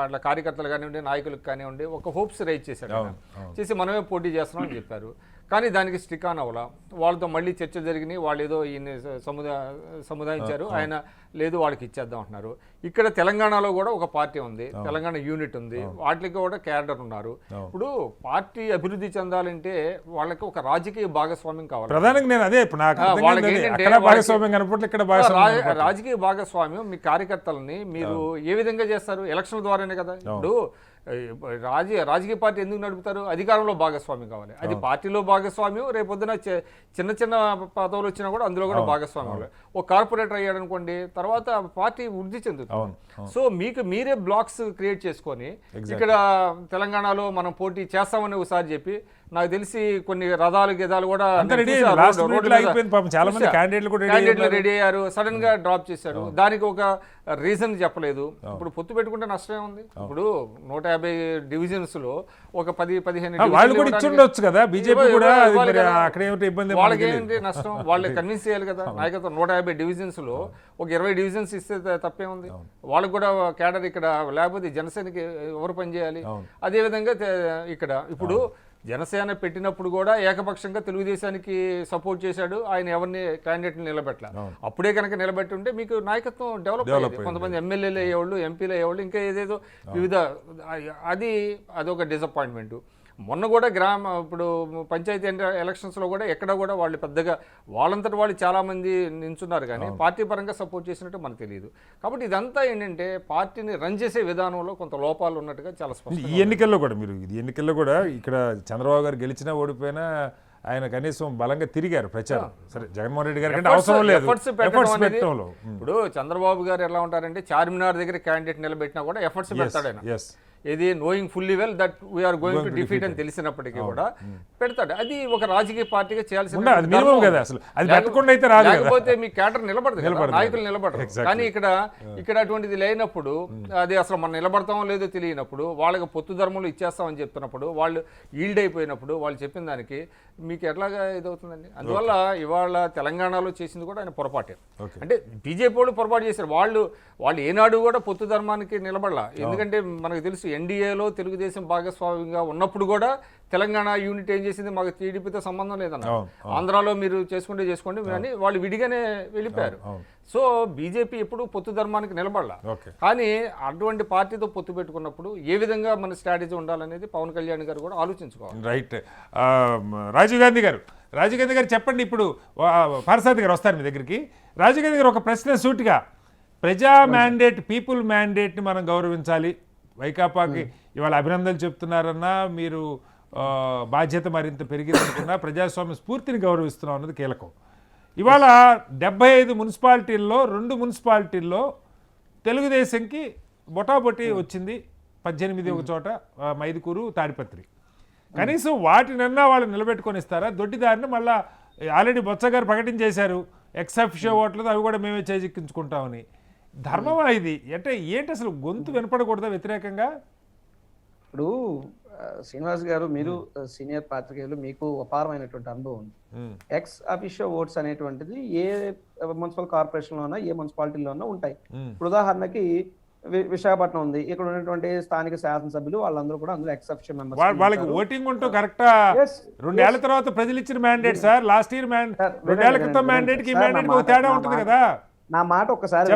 Speaker 2: అట్లా కార్యకర్తలు కానివ్వండి, నాయకులకు కానివ్వండి ఒక హోప్స్ రైజ్ చేశారు, చేసి మనమే పోటీ చేస్తున్నాం అని చెప్పారు. కానీ దానికి స్టిక్ ఆన్ అవ్వాల. వాళ్ళతో మళ్ళీ చర్చ జరిగినాయి. వాళ్ళు ఏదో ఈయన సముదాయించారు, ఆయన లేదు వాళ్ళకి ఇచ్చేద్దాం అంటున్నారు. ఇక్కడ తెలంగాణలో కూడా ఒక పార్టీ ఉంది, తెలంగాణ యూనిట్ ఉంది, వాటికి కూడా క్యాడర్ ఉన్నారు. ఇప్పుడు పార్టీ అభివృద్ధి చెందాలంటే వాళ్ళకి ఒక రాజకీయ భాగస్వామ్యం కావాలి.
Speaker 1: ప్రధానంగా నేను అదే
Speaker 2: రాజకీయ భాగస్వామ్యం. మీ కార్యకర్తలని మీరు ఏ విధంగా చేస్తారు? ఎలక్షన్ల ద్వారానే కదా. ఇప్పుడు రాజకీయ పార్టీ ఎందుకు నడుపుతారు? అధికారంలో భాగస్వామ్యం కావాలి. అది పార్టీలో భాగస్వామ్యం, రేపొద్దున చిన్న చిన్న పదవులు వచ్చినా కూడా అందులో కూడా భాగస్వామ్యం. ఒక కార్పొరేటర్ అయ్యాడు అనుకోండి, తర్వాత పార్టీ వృద్ధి చెందుతుంది. సో మీరే బ్లాక్స్ క్రియేట్ చేసుకొని ఇక్కడ తెలంగాణలో మనం పోటీ చేస్తామని ఒకసారి చెప్పి, నాకు తెలిసి కొన్ని రథాలు గేదాలు కూడా క్యాండిడేట్లు రెడీ అయ్యారు, సడన్ గా డ్రాప్ చేశారు. దానికి ఒక రీజన్ చెప్పలేదు. ఇప్పుడు పొత్తు పెట్టుకుంటే నష్టమే ఉంది. ఇప్పుడు 150 డివిజన్స్ లో ఒక 10-15 వాళ్ళకి ఏంటి నష్టం? వాళ్ళు కన్విన్స్ చేయాలి కదా నాయకత్వం. 150 డివిజన్స్ లో ఒక 20 డివిజన్స్ ఇస్తే తప్పే ఉంది. వాళ్ళకి కూడా క్యాడర్ ఇక్కడ లేకపోతే జనసేనకి ఎవరు పనిచేయాలి? అదేవిధంగా ఇక్కడ ఇప్పుడు జనసేన పెట్టినప్పుడు కూడా ఏకపక్షంగా తెలుగుదేశానికి సపోర్ట్ చేశాడు. ఆయన ఎవరిని క్యాండిడేట్ని నిలబెట్టాల. అప్పుడే కనుక నిలబెట్టి ఉంటే మీకు నాయకత్వం డెవలప్ అయ్యేది. కొంతమంది ఎమ్మెల్యేలు అయ్యేవాళ్ళు, ఎంపీలు అయ్యేవాళ్ళు, ఇంకా ఏదేదో వివిధ. అదొక డిసప్పాయింట్మెంట్. మొన్న కూడా ఇప్పుడు పంచాయతీ ఎలక్షన్స్లో కూడా ఎక్కడ కూడా వాళ్ళు పెద్దగా వాళ్ళంతటి వాళ్ళు చాలామంది నించున్నారు కానీ పార్టీ పరంగా సపోర్ట్ చేసినట్టు మనకు తెలియదు. కాబట్టి ఇదంతా ఏంటంటే పార్టీని రన్ చేసే విధానంలో కొంత లోపాలు ఉన్నట్టుగా చాలా స్పష్టం.
Speaker 1: ఈ ఎన్నికల్లో కూడా ఈ ఎన్నికల్లో కూడా ఇక్కడ చంద్రబాబు గారు గెలిచినా ఓడిపోయినా ఆయన కనీసం బలంగా తిరిగారు ప్రచారం. సరే జగన్మోహన్ రెడ్డి గారికి అవసరం లేదు ఎఫర్ట్స్ పెట్టడంలో.
Speaker 2: ఇప్పుడు చంద్రబాబు గారు ఎలా ఉంటారంటే చార్మినార్ దగ్గర క్యాండిడేట్ నిలబెట్టినా కూడా ఎఫర్ట్స్ పెడతాడు ఆయన. ఇది knowing fully well that we are going to defeat అని తెలిసినప్పటికీ కూడా పెడతాడు. అది ఒక రాజకీయ పార్టీగా చేయాల్సిన లేకపోతే మీ క్యాడర్ నిలబడదు, నాయకులు నిలబడరు. కానీ ఇక్కడ అటువంటిది లేనప్పుడు, అది అసలు మనం నిలబడతామో లేదో తెలియనప్పుడు, వాళ్ళకి పొత్తు ధర్మంలో ఇచ్చేస్తామని చెప్తున్నప్పుడు, వాళ్ళు ఈల్డ్ అయిపోయినప్పుడు, వాళ్ళు చెప్పిన దానికి మీకు ఎట్లాగా ఇదవుతుందండి? అందువల్ల ఇవాళ తెలంగాణలో చేసింది కూడా ఆయన పొరపాటే. అంటే బీజేపీ వాళ్ళు పొరపాటు చేశారు. వాళ్ళు ఏనాడు కూడా పొత్తు ధర్మానికి నిలబడలా. ఎందుకంటే మనకు తెలుసు ఎన్డీఏలో తెలుగుదేశం భాగస్వామ్యంగా ఉన్నప్పుడు కూడా తెలంగాణ యూనిట్ ఏం చేసింది, మాకు టీడీపీతో సంబంధం లేదన్న, ఆంధ్రాలో మీరు చేసుకోండి అని వాళ్ళు విడిగానే వెళ్ళిపోయారు. సో బీజేపీ ఎప్పుడు పొత్తు ధర్మానికి నిలబడలా. కానీ అటువంటి పార్టీతో పొత్తు పెట్టుకున్నప్పుడు ఏ విధంగా మన స్ట్రాటజీ ఉండాలనేది పవన్ కళ్యాణ్ గారు కూడా ఆలోచించుకోవాలి.
Speaker 1: రైట్. రాజీవ్ గాంధీ గారు చెప్పండి. ఇప్పుడు పార్సాది గారు వస్తారు మీ దగ్గరికి. రాజీవ్ గాంధీ గారు ఒక ప్రశ్న సూటిగా, ప్రజా మ్యాండేట్, పీపుల్ మ్యాండేట్ని మనం గౌరవించాలి. వైకాపాకి ఇవాళ అభినందనలు చెప్తున్నారన్నా, మీరు బాధ్యత మరింత పెరిగిందనుకున్నా ప్రజాస్వామ్య స్ఫూర్తిని గౌరవిస్తున్నాం అన్నది కీలకం. ఇవాళ 75 మున్సిపాలిటీల్లో 2 మున్సిపాలిటీల్లో తెలుగుదేశంకి బొటాబొటి వచ్చింది. 18 ఒక చోట, మైదుకూరు, తాడిపత్రి. కనీసం వాటినన్నా వాళ్ళు నిలబెట్టుకొని ఇస్తారా? దొడ్డిదారిని మళ్ళీ ఆల్రెడీ బొత్స గారు ప్రకటించేశారు, ఎక్సెప్షియో ఓట్లతో అవి కూడా మేమే చేజిక్కించుకుంటామని. ధర్మమా ఇది? అంటే ఏంటి అసలు గొంతు వినపడకూడదా వ్యతిరేకంగా?
Speaker 3: ఇప్పుడు శ్రీనివాస్ గారు, మీరు సీనియర్ పాత్రికేయులు, మీకు అపారమైనటువంటి అనుభవం ఉంది. ఎక్స్ అఫిషియో ఓట్స్ అనేటువంటిది ఏ మున్సిపల్ కార్పొరేషన్లోనో ఏ మున్సిపాలిటీలోనో ఉంటాయి. ఇప్పుడు ఉదాహరణకి విశాఖపట్నం ఉంది, ఇక్కడ ఉన్నటువంటి స్థానిక శాసనసభ్యులు వాళ్ళందరూ కూడా అందులో ఎక్స్ అఫిషియో మెంబర్స్.
Speaker 1: వాళ్ళకి ఓటింగ్ ఉంటూ కరెక్టా 2 ఏళ్ల తర్వాత ప్రజలు ఇచ్చిన మ్యాండేట్ సార్. లాస్ట్ ఇయర్ 2 ఏళ్ల క్రితం మ్యాండేట్ కి మ్యాండేట్ తేడా ఉంటుంది కదా.
Speaker 3: నా మాట ఒక్కసారి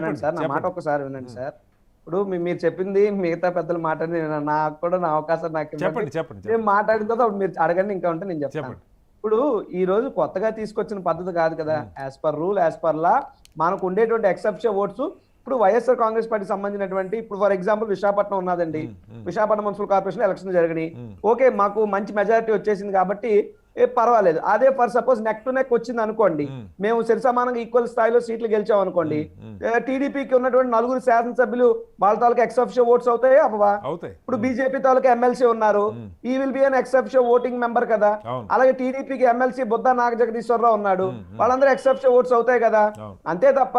Speaker 3: వినండి సార్. ఇప్పుడు మీరు చెప్పింది మిగతా పెద్దలు మాట్లాడి నాకు కూడా నా అవకాశం నాకు నేను మాట్లాడిన తర్వాత మీరు అడగండి, ఇంకా ఉంటే నేను చెప్తాను. ఇప్పుడు ఈ రోజు కొత్తగా తీసుకొచ్చిన పద్ధతి కాదు కదా. As per rule, as per law మనకు ఉండేటువంటి ఎక్సెప్షియో ఓట్స్. ఇప్పుడు వైఎస్ఆర్ కాంగ్రెస్ పార్టీ సంబంధించినటువంటి, ఇప్పుడు ఫర్ ఎగ్జాంపుల్ విశాఖపట్నం ఉన్నదండి, విశాఖపట్నం మున్సిపల్ కార్పొరేషన్ ఎలక్షన్ జరిగినాయి. ఓకే, మాకు మంచి మెజారిటీ వచ్చేసింది కాబట్టి పర్వాలేదు. అదే for suppose neck to neck వచ్చింది అనుకోండి, మేము సరిసమానంగా ఈక్వల్ స్థాయిలో సీట్లు గెలిచాం అనుకోండి, టీడీపీకి ఉన్నటువంటి 4 శాసనసభ్యులు వాళ్ళ తాలూకా ఎక్సెప్షియో ఓట్స్ అవుతాయి అవ్వవా? ఇప్పుడు బీజేపీ తాలూకా ఎమ్మెల్సీ ఉన్నారు, ఈ will be an ఎక్సెప్షియో voting member కదా. అలాగే టీడీపీకి ఎమ్మెల్సీ బుద్ధా నాగజగదీశ్వరరావు ఉన్నాడు, వాళ్ళందరూ ఎక్సెప్షియో ఓట్స్ అవుతాయి కదా. అంతే తప్ప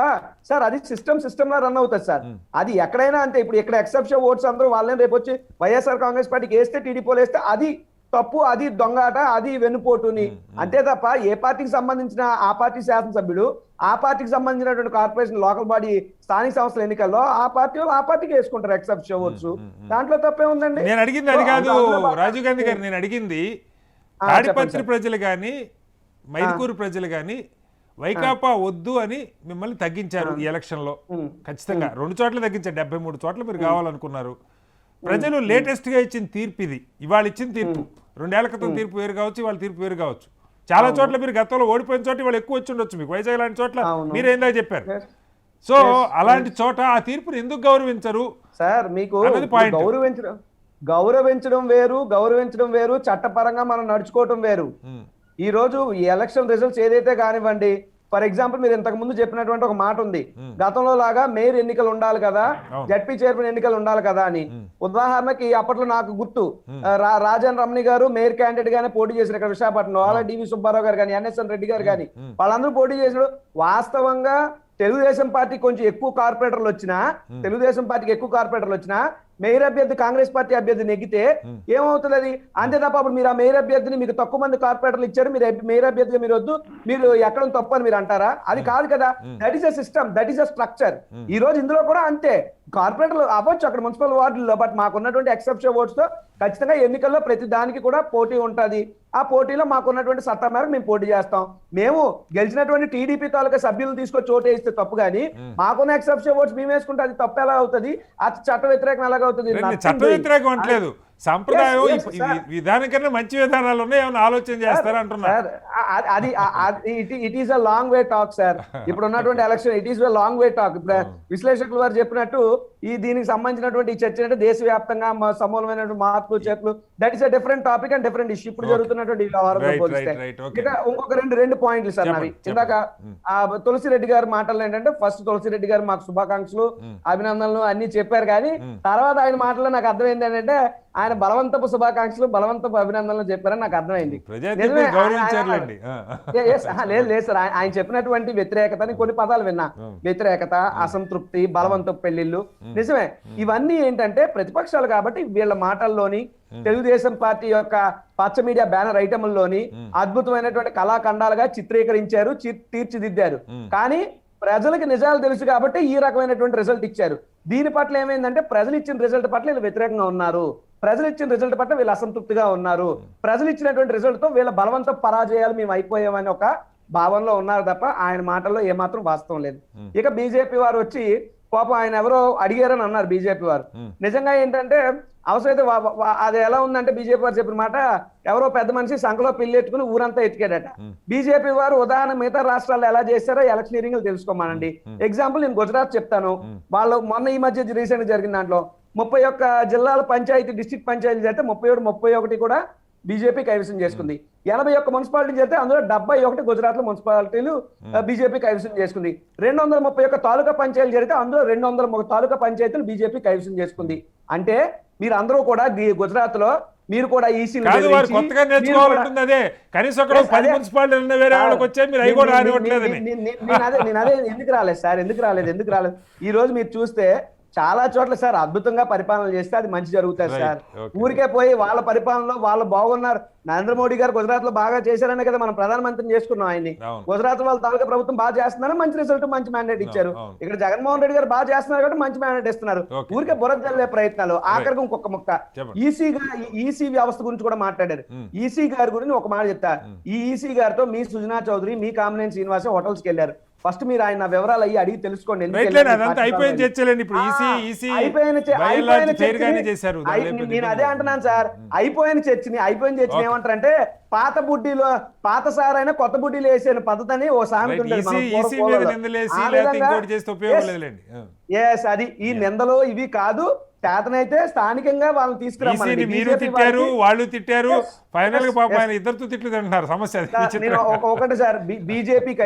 Speaker 3: సార్ అది సిస్టమ్ లా రన్ అవుతుంది సార్. అది ఎక్కడైనా అంతే. ఇప్పుడు ఇక్కడ ఎక్సెప్షియో ఓట్స్ అందరూ వాళ్ళని రేపు వచ్చి వైఎస్ఆర్ కాంగ్రెస్ పార్టీకి వేస్తే, టీడీపీలో వేస్తే అది తప్పు, అది దొంగాట, అది వెన్నుపోటుని. అంతే తప్ప ఏ పార్టీకి సంబంధించిన ఆ పార్టీ శాసనసభ్యుడు, ఆ పార్టీకి సంబంధించినటువంటి కార్పొరేషన్, లోకల్ బాడీ, స్థానిక సంస్థల ఎన్నికల్లో ఆ పార్టీకి వేసుకుంటారు ఎక్సెప్షియో ఓట్స్. దాంట్లో తప్పే ఉందండి.
Speaker 1: నేను అడిగింది అది కాదు రాజీవ్ గాంధీ గారు. నేను అడిగింది తాడిపత్రి ప్రజలు కానీ మైదుకూరు ప్రజలు కానీ వైకాపా వద్దు అని మిమ్మల్ని తగ్గించారు ఈ ఎలక్షన్లో. ఖచ్చితంగా 2 చోట్ల తగ్గించారు, 73 చోట్ల మీరు కావాలనుకున్నారు. ప్రజలు లేటెస్ట్ గా ఇచ్చిన తీర్పు ఇది. ఇవాళ ఇచ్చిన తీర్పు 2 ఏళ్ల క్రితం తీర్పు వేరు కావచ్చు, ఇవాళ తీర్పు వేరు కావచ్చు. చాలా చోట్ల మీరు గతంలో ఓడిపోయిన చోట ఇవాళ ఎక్కువ వచ్చి ఉండొచ్చు. మీకు వైజాగ్ లాంటి చోట్ల మీరేందా చెప్పారు. సో అలాంటి చోట ఆ తీర్పుని ఎందుకు గౌరవించరు
Speaker 3: సార్? మీకు గౌరవించడం వేరు, చట్టపరంగా మనం నడుచుకోవటం వేరు. ఈ రోజు ఈ ఎలక్షన్ రిజల్ట్స్ ఏదైతే కానివ్వండి, ఫర్ ఎగ్జాంపుల్ మీరు ఇంతకు ముందు చెప్పినటువంటి ఒక మాట ఉంది, గతంలో లాగా మేయర్ ఎన్నికలు ఉండాలి కదా, జడ్పీ చైర్మన్ ఎన్నికలు ఉండాలి కదా అని. ఉదాహరణకి అప్పట్లో నాకు గుర్తు, రాజన్ రమణి గారు మేయర్ క్యాండిడేట్ గానే పోటీ చేశారు ఇక్కడ విశాఖపట్నంలో. అలాగే డివి సుబ్బారావు గారు కానీ, ఎన్ఎస్ఎన్ రెడ్డి గారు కానీ, వాళ్ళందరూ పోటీ చేశారు. వాస్తవంగా తెలుగుదేశం పార్టీకి కొంచెం ఎక్కువ కార్పొరేటర్లు వచ్చినా, మేయర్ అభ్యర్థి కాంగ్రెస్ పార్టీ అభ్యర్థి నెగ్గితే ఏమవుతుంది అది? అంతే తప్ప అప్పుడు మీరు ఆ మేయర్ అభ్యర్థిని, మీకు తక్కువ మంది కార్పొరేటర్లు ఇచ్చారు, మీరు మేయర్ అభ్యర్థిగా మీరు వద్దు, మీరు ఎక్కడ తప్పు అని మీరు అంటారా? అది కాదు కదా. That is a system, that is a structure. ఈ రోజు ఇందులో కూడా అంతే. కార్పొరేటర్లు అవ్వచ్చు అక్కడ మున్సిపల్ వార్డుల్లో, బట్ మాకున్నటువంటి ఎక్సెప్షన్ ఓట్స్ తో ఖచ్చితంగా ఎన్నికల్లో ప్రతి దానికి కూడా పోటీ ఉంటుంది. ఆ పోటీలో మాకున్నటువంటి సత్తా మేరకు మేము పోటీ చేస్తాం. మేము గెలిచినటువంటి టీడీపీ తాలూకా సభ్యులు తీసుకొని చోటు వేస్తే తప్పు, కానీ మాకున్న ఎక్సెప్షన్ ఓట్స్ మేము వేసుకుంటే అది తప్పు ఎలా అవుతుంది? అది చట్ట వ్యతిరేకం ఎలాగవుతుంది?
Speaker 1: చట్ట వ్యతిరేకం అంటలేదు. సంప్రదాయం
Speaker 3: Yes,
Speaker 1: ఈ
Speaker 3: sir.
Speaker 1: విధానం కన్నా మంచి విధానాలు ఉన్నాయి, ఏమైనా ఆలోచన చేస్తారా అంటున్నా.
Speaker 3: సార్ అది it is a long way talk sir. ఇప్పుడు ఉన్నటువంటి election it is a long way talk. ఇప్పుడు విశ్లేషకులు వారు చెప్పినట్టు దీనికి సంబంధించినటువంటి ఈ చర్చ అంటే దేశవ్యాప్తంగా సమూలమైనటువంటి మార్పులు చేతులు, that is a different topic and different issue. ఇప్పుడు జరుగుతున్నటువంటి ఈ వ్యవహారంతో
Speaker 1: Right,
Speaker 3: పోలిస్తే
Speaker 1: right, okay.
Speaker 3: ఇక ఇంకొక రెండు పాయింట్లు సార్ నావి. ఇందాక తులసిరెడ్డి గారి మాటలు ఏంటంటే, ఫస్ట్ తులసిరెడ్డి గారు మాకు శుభాకాంక్షలు అభినందనలు అన్ని చెప్పారు, కానీ తర్వాత ఆయన మాటల్లో నాకు అర్థమైంది ఏంటంటే ఆయన బలవంతపు శుభాకాంక్షలు బలవంతపు అభినందనలు చెప్పారని నాకు అర్థమైంది.
Speaker 1: ప్రజాతీర్పుని గౌరవించారులేండి.
Speaker 3: లేదు సార్, ఆయన చెప్పినటువంటి వ్యతిరేకతని కొన్ని పదాలు విన్నా. వ్యతిరేకత, అసంతృప్తి, బలవంతపు పెళ్లిళ్ళు, నిజమే. ఇవన్నీ ఏంటంటే ప్రతిపక్షాలు కాబట్టి వీళ్ళ మాటల్లోని తెలుగుదేశం పార్టీ యొక్క పచ్చ మీడియా బ్యానర్ ఐటమ్లోని అద్భుతమైనటువంటి కళాఖండాలుగా చిత్రీకరించారు, తీర్చిదిద్దారు. కానీ ప్రజలకు నిజాలు తెలుసు కాబట్టి ఈ రకమైనటువంటి రిజల్ట్ ఇచ్చారు. దీని పట్ల ఏమైందంటే ప్రజలు ఇచ్చిన రిజల్ట్ పట్ల వీళ్ళు వ్యతిరేకంగా ఉన్నారు, ప్రజలు ఇచ్చిన రిజల్ట్ పట్ల వీళ్ళు అసంతృప్తిగా ఉన్నారు, ప్రజలు ఇచ్చినటువంటి రిజల్ట్ తో వీళ్ళ బలవంత పరాజయాలు మేము అయిపోయామని ఒక భావనలో ఉన్నారు తప్ప ఆయన మాటల్లో ఏమాత్రం వాస్తవం లేదు. ఇక బీజేపీ వారు వచ్చి పాపం ఆయన ఎవరో అడిగారని అన్నారు బీజేపీ వారు. నిజంగా ఏంటంటే అవసరమైతే అది ఎలా ఉందంటే బీజేపీ వారు చెప్పిన మాట, ఎవరో పెద్ద మనిషి సంఖలో పిల్లెట్టుకుని ఊరంతా ఎత్తికాడట. బీజేపీ వారు ఉదాహరణ మిగతా రాష్ట్రాల్లో ఎలా చేశారో ఎలక్షనీరింగ్ తెలుసుకోమానండి. ఎగ్జాంపుల్ నేను గుజరాత్ చెప్తాను. వాళ్ళు మొన్న ఈ మధ్య రీసెంట్ జరిగిన దాంట్లో 31 జిల్లాల పంచాయతీ డిస్ట్రిక్ట్ పంచాయతీ చేస్తే 31 కూడా బీజేపీ కైవసం చేసుకుంది. 81 మున్సిపాలిటీ చేస్తే అందులో 71 గుజరాత్ లో మున్సిపాలిటీలు బీజేపీ కైవసం చేసుకుంది. 231 తాలూకా పంచాయతీలు జరిగితే అందులో 201 తాలూకా పంచాయతీలు బీజేపీ కైవసం చేసుకుంది. అంటే మీరు అందరూ కూడా గుజరాత్ లో మీరు కూడా ఈసీ
Speaker 1: కొత్తగా నేర్చుకోవాలంటుంది. అదే కనీసం అక్కడ 10 మున్సిపాలిటీలు ఉన్న వేరే వాళ్ళకి వచ్చాయి, మీరు అవి కూడా రానివ్వట్లేదని.
Speaker 3: నేను అదే ఎందుకు రాలేదు సార్, ఎందుకు రాలేదు. ఈ రోజు మీరు చూస్తే చాలా చోట్ల సార్ అద్భుతంగా పరిపాలన చేస్తే అది మంచి జరుగుతుంది సార్. ఊరికే పోయి వాళ్ళ పరిపాలనలో వాళ్ళు బాగున్నారు. నరేంద్ర మోడీ గారు గుజరాత్ లో బాగా చేశారనే కదా మనం ప్రధానమంత్రిని చేసుకున్నాం ఆయన్ని. గుజరాత్ వాళ్ళ తాలూకా ప్రభుత్వం బాగా చేస్తున్నారు, మంచి రిజల్ట్, మంచి మ్యాండేట్ ఇచ్చారు. ఇక్కడ జగన్మోహన్ రెడ్డి గారు బాగా చేస్తున్నారు కాబట్టి మంచి మ్యాండేట్ ఇస్తున్నారు. ఊరికే బురద జల్లే ప్రయత్నాలు. ఆఖరికి ఇంకొక ముక్క ఈసీ వ్యవస్థ గురించి కూడా మాట్లాడారు. ఈసీ గారి గురించి ఒక మాట చెప్తా. ఈ ఈసీ గారితో మీ సుజనా చౌదరి, మీ కామినేని శ్రీనివాస హోటల్స్ కి వెళ్ళారు. ఫస్ట్ మీరు ఆయన వివరాలు అయ్యి అడిగి తెలుసుకోండి. నేను అదే అంటున్నాను సార్, అయిపోయిన చర్చని ఏమంటారంటే పాత బుడ్డీలో పాత సారైనా కొత్త బుడ్డీలు వేసాను పద్ధతి అని ఓ సామెత అది. ఈ నిందలు ఇవి కాదు, చేతనైతే స్థానికంగా వాళ్ళని తీసుకురమ్మని
Speaker 1: మీరు తిట్టారు, వాళ్ళు తిట్టారు, ఫైనల్ గా పాపం ఆయన ఇద్దరితో తిట్లు తింటున్నారు. సమస్య
Speaker 3: ఒకటి సార్, బీజేపీకి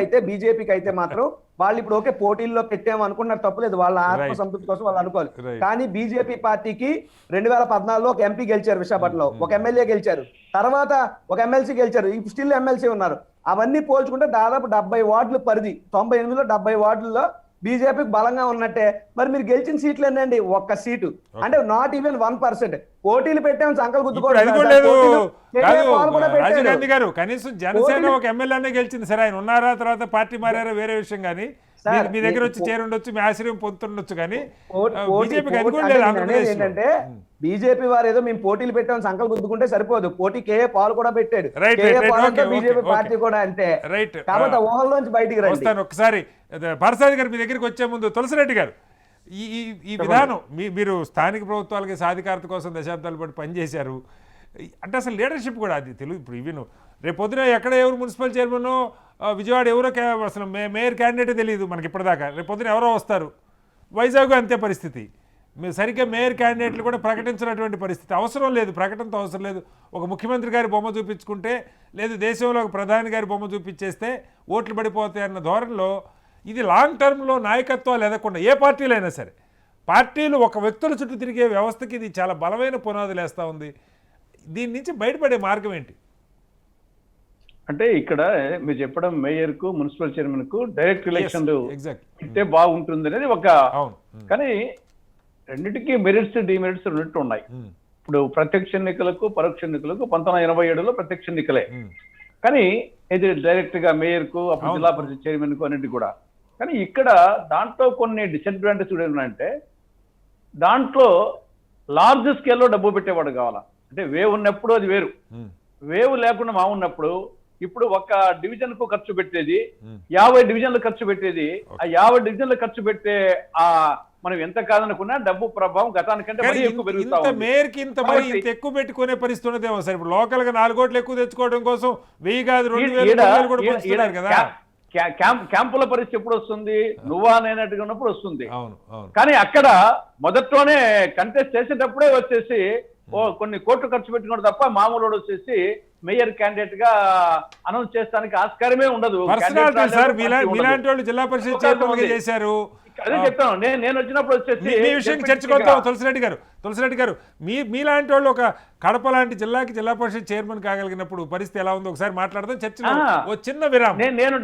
Speaker 3: అయితే మాత్రం వాళ్ళు ఇప్పుడు ఓకే పోటీల్లో పెట్టాము అనుకున్నారు, తప్పులేదు, వాళ్ళ ఆత్మ సంతృప్తి కోసం వాళ్ళు అనుకోవాలి. కానీ బీజేపీ పార్టీకి 2014లో ఒక ఎంపీ గెలిచారు, విశాఖపట్నంలో ఒక ఎమ్మెల్యే గెలిచారు, తర్వాత ఒక ఎమ్మెల్సీ గెలిచారు, స్టిల్ ఎమ్మెల్సీ ఉన్నారు. అవన్నీ పోల్చుకుంటే దాదాపు 70 వార్డులు పరిధి, 98లో 70 వార్డుల్లో బీజేపీకి బలంగా ఉన్నట్టే. మరి మీరు గెలిచిన సీట్లు ఏంటండి? ఒక్క సీటు, అంటే నాట్ ఈవెన్ 1%. పోటీలు పెట్టాము, సంకల్ గుద్దుకోవడం.
Speaker 1: రాజీవ్ గాంధీ గారు కనీసం జనసేన ఒక ఎమ్మెల్యేనే గెలిచింది. సరే ఆయన ఉన్నారా, తర్వాత పార్టీ మారారా వేరే విషయం, కానీ మీ దగ్గర వచ్చి చేరుండొచ్చు, మీ ఆశ్రయం పొందుతుండొచ్చు, కానీ
Speaker 3: ఏంటంటే బీజేపీ వారు ఏదో మేము పోటీలు పెట్టామని సంకల్ గుద్దుకుంటే సరిపోదు, పోటీ కేఏ పాల్ కూడా పెట్టాడు. బీజేపీ పార్టీ కూడా అంతే. కాబట్టి ఊహల్లోంచి బయటికి
Speaker 1: వస్తాను. ఒకసారి పార్థసారథి గారు మీ దగ్గరికి వచ్చే ముందు తులసిరెడ్డి గారు, ఈ విధానం మీరు స్థానిక ప్రభుత్వాలకి సాధికారత కోసం దశాబ్దాల పాటు పనిచేశారు. అంటే అసలు లీడర్షిప్ కూడా అది తెలుగు. ఇప్పుడు ఇవి రేపు పొద్దున ఎక్కడ ఎవరు మున్సిపల్ చైర్మన్, విజయవాడ ఎవరో అసలు మేయర్ క్యాండిడేటే తెలియదు మనకి ఇప్పటిదాకా. రేపు పొద్దున ఎవరో వస్తారు. వైజాగ్ అంతే పరిస్థితి. మీరు సరిగ్గా మేయర్ క్యాండిడేట్లు కూడా ప్రకటించినటువంటి పరిస్థితి. అవసరం లేదు, ప్రకటనతో అవసరం లేదు. ఒక ముఖ్యమంత్రి గారి బొమ్మ చూపించుకుంటే, లేదు దేశంలో ఒక ప్రధాని గారి బొమ్మ చూపించేస్తే ఓట్లు పడిపోతాయి అన్న ధోరణిలో ఇది లాంగ్ టర్మ్లో నాయకత్వాలు ఎదగకుండా ఏ పార్టీలు అయినా సరే, పార్టీలు ఒక వ్యక్తుల చుట్టూ తిరిగే వ్యవస్థకి ఇది చాలా బలమైన పునాదులు వేస్తూ ఉంది. దీని నుంచి బయటపడే మార్గం ఏంటి?
Speaker 4: అంటే ఇక్కడ మీరు చెప్పడం మేయర్ కు మున్సిపల్ చైర్మన్ కు డైరెక్ట్ ఎలక్షన్ ఇస్తే బాగుంటుంది అనేది ఒక, కానీ రెండింటికి మెరిట్స్ డిమెరిట్స్ రెండింటి ఉన్నాయి. ఇప్పుడు ప్రత్యక్ష ఎన్నికలకు పరోక్ష ఎన్నికలకు 1987లో ప్రత్యక్ష ఎన్నికలే, కానీ ఇది డైరెక్ట్ గా మేయర్ కు అప్పుడు జిల్లా పరిషత్ చైర్మన్ కు అన్నింటి కూడా. కానీ ఇక్కడ దాంట్లో కొన్ని డిసడ్వాంటేజ్ కూడా ఏంటంటే, దాంట్లో లార్జ్ స్కేల్లో డబ్బు పెట్టేవాడు కావాలా. అంటే వేవ్ ఉన్నప్పుడు అది వేరు, వేవ్ లేకుండా మా ఉన్నప్పుడు ఇప్పుడు ఒక డివిజన్ కు ఖర్చు పెట్టేది 50 డివిజన్లు ఖర్చు పెట్టేది, ఆ 50 డివిజన్లు ఖర్చు పెట్టే ఆ మనం ఎంత కాదనుకున్నా డబ్బు ప్రభావం గతానికంటే మరీ ఎక్కువ పెరుగుతా
Speaker 1: ఇంత
Speaker 4: ఉంది.
Speaker 1: మేయర్కి ఇంత మరి
Speaker 4: కాబట్టి
Speaker 1: ఇంత ఎక్కువ పెట్టుకునే పరిస్థితి ఉన్నదేమో సార్. ఇప్పుడు లోకల్ గా 4 కోట్లు ఎక్కువ తెచ్చుకోవడం కోసం 1000 కాదు 2000
Speaker 4: ఈడ-
Speaker 1: 3000 కూడా
Speaker 4: ఈడ-
Speaker 1: పంచుతున్నారు కదా.
Speaker 4: క్యాంపుల పరిస్థితి ఎప్పుడు వస్తుంది? నువ్వా అనేటట్టుగా ఉన్నప్పుడు వస్తుంది.
Speaker 1: అవును అవును
Speaker 4: కానీ అక్కడ మొదట్లోనే కంటెస్ట్ చేసేటప్పుడే వచ్చేసి కొన్ని కోట్లు ఖర్చు పెట్టుకోవడం తప్ప మామూలు వచ్చేసి మేయర్ క్యాండిడేట్ గా అనౌన్స్ చేస్తానికి ఆస్కారమే ఉండదు.
Speaker 1: Personality
Speaker 4: Candidate
Speaker 1: sir.
Speaker 4: రాలేదు, party ఉండదు.
Speaker 1: మీలాంటి వాళ్ళు జిల్లా పరిషత్
Speaker 4: అవకాశం
Speaker 1: చైర్మన్ గా
Speaker 4: ఉంది.
Speaker 1: చేశారు.
Speaker 4: అదే చెప్తాను. నేను వచ్చినప్పుడు వచ్చేసి
Speaker 1: మీ విషయం
Speaker 4: deputy
Speaker 1: చర్చకొద్దాం.
Speaker 4: speaker-
Speaker 1: తులసిరెడ్డి గారు మీలాంటి వాళ్ళు ఒక కడప లాంటి జిల్లాకి జిల్లా పరిషత్ చైర్మన్ కాగలిగినప్పుడు పరిస్థితి ఎలా ఉందో ఒకసారి మాట్లాడదాం. చర్చలో ఓ చిన్న విరామం.
Speaker 4: నేను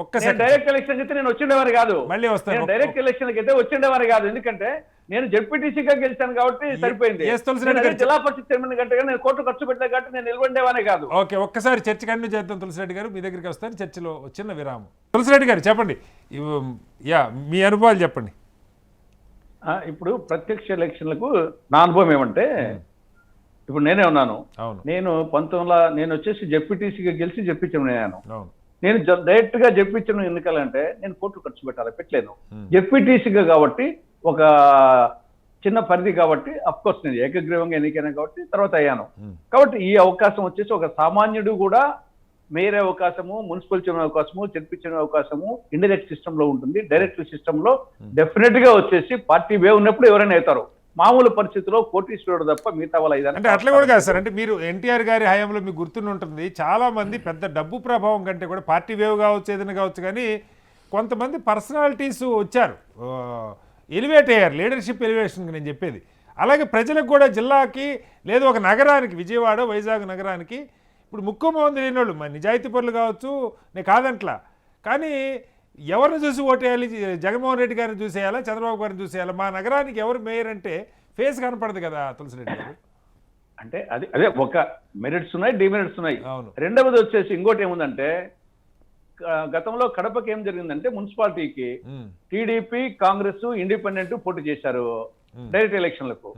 Speaker 1: ఒక్క second.
Speaker 4: డైరెక్ట్ ఎలక్షన్ అయితే నేను వచ్చిండేవారు కాదు.
Speaker 1: మళ్ళీ వస్తాను.
Speaker 4: నేను డైరెక్ట్ ఎలక్షన్ అయితే వచ్చిండేవారు కాదు. ఎందుకంటే నేను జెడ్పీటీసీగా గెలిచాను కాబట్టి సరిపోయింది.
Speaker 1: yes, తులసిరెడ్డి
Speaker 4: నేను
Speaker 1: గారు.
Speaker 4: జిల్లా పరిషత్ చైర్మన్ కంటే నేను కోట్లు ఖర్చు పెట్టలే కాబట్టి నేను నిలబడేవానే కాదు.
Speaker 1: ఓకే, ఒక్కసారి చర్చ కంటిన్యూ చేద్దాం. తులసిరెడ్డి గారు మీ దగ్గరికి వస్తాను. చర్చలో ఓ చిన్న విరామం. తులసిరెడ్డి గారు చెప్పండి. మీ అనుభవాలు చెప్పండి.
Speaker 4: ఇప్పుడు ప్రత్యక్ష ఎలక్షన్లకు నా అనుభవం ఏమంటే, ఇప్పుడు నేనే ఉన్నాను.
Speaker 1: అవును
Speaker 4: నేను వచ్చేసి జెడ్పీటీసీగా గెలిచి జెప్పించాను.
Speaker 1: అవును
Speaker 4: నేను డైరెక్ట్ గా జెప్పించిన ఎన్నికలంటే నేను కోట్లు ఖర్చు పెట్టాలి, పెట్టలేను. జెడ్పీటీసీగా కాబట్టి ఒక చిన్న పరిధి కాబట్టి అఫ్ కోర్స్ నేను ఏకగ్రీవంగా ఎన్నికైనా కాబట్టి తర్వాత అయ్యాను. కాబట్టి ఈ అవకాశం వచ్చేసి ఒక సామాన్యుడు కూడా మేయర్ అవకాశము, మున్సిపల్ చైర్మన్ అవకాశము, జెడ్పీ అవకాశము ఇండైరెక్ట్ సిస్టమ్ లో ఉంటుంది. డైరెక్ట్ సిస్టమ్ లో డెఫినెట్ గా వచ్చేసి పార్టీ వే ఉన్నప్పుడు ఎవరైనా అవుతారు. మామూలు పరిస్థితిలో కోటీశ్వరుడు తప్ప మిగతా వాళ్ళ
Speaker 1: అంటే అట్లా కూడా కాదు సార్. అంటే మీరు ఎన్టీఆర్ గారి హయాంలో మీకు గుర్తుండి ఉంటుంది, చాలా మంది పెద్ద డబ్బు ప్రభావం కంటే కూడా పార్టీ వేవ్ కావచ్చు ఏదైనా కావచ్చు, కానీ కొంతమంది పర్సనాలిటీస్ వచ్చారు, ఎలివేట్ అయ్యారు. లీడర్షిప్ ఎలివేషన్కి నేను చెప్పేది. అలాగే ప్రజలకు కూడా జిల్లాకి లేదు ఒక నగరానికి, విజయవాడ వైజాగ్ నగరానికి ఇప్పుడు ముక్కుమంది లేని వాళ్ళు నిజాయితీ పరులు కావచ్చు, నేను కాదంట్లా, కానీ ఎవరిని చూసి ఓటేయాలి? జగన్మోహన్ రెడ్డి గారిని చూసేయాలా, చంద్రబాబు గారిని చూసేయాలా? మా నగరానికి ఎవరు మేయర్ అంటే ఫేస్ కనపడదు కదా తులసిరెడ్డి గారు.
Speaker 4: అంటే అదే ఒక మెరిట్స్ ఉన్నాయి, డిమెరిట్స్ ఉన్నాయి.
Speaker 1: అవును.
Speaker 4: రెండవది వచ్చేసి ఇంకోటి ఏముందంటే, గతంలో కడపకి ఏం జరిగిందంటే మున్సిపాలిటీకి టీడీపీ, కాంగ్రెస్, ఇండిపెండెంట్ పోటీ చేశారు డైరెక్ట్ ఎలక్షన్లకు.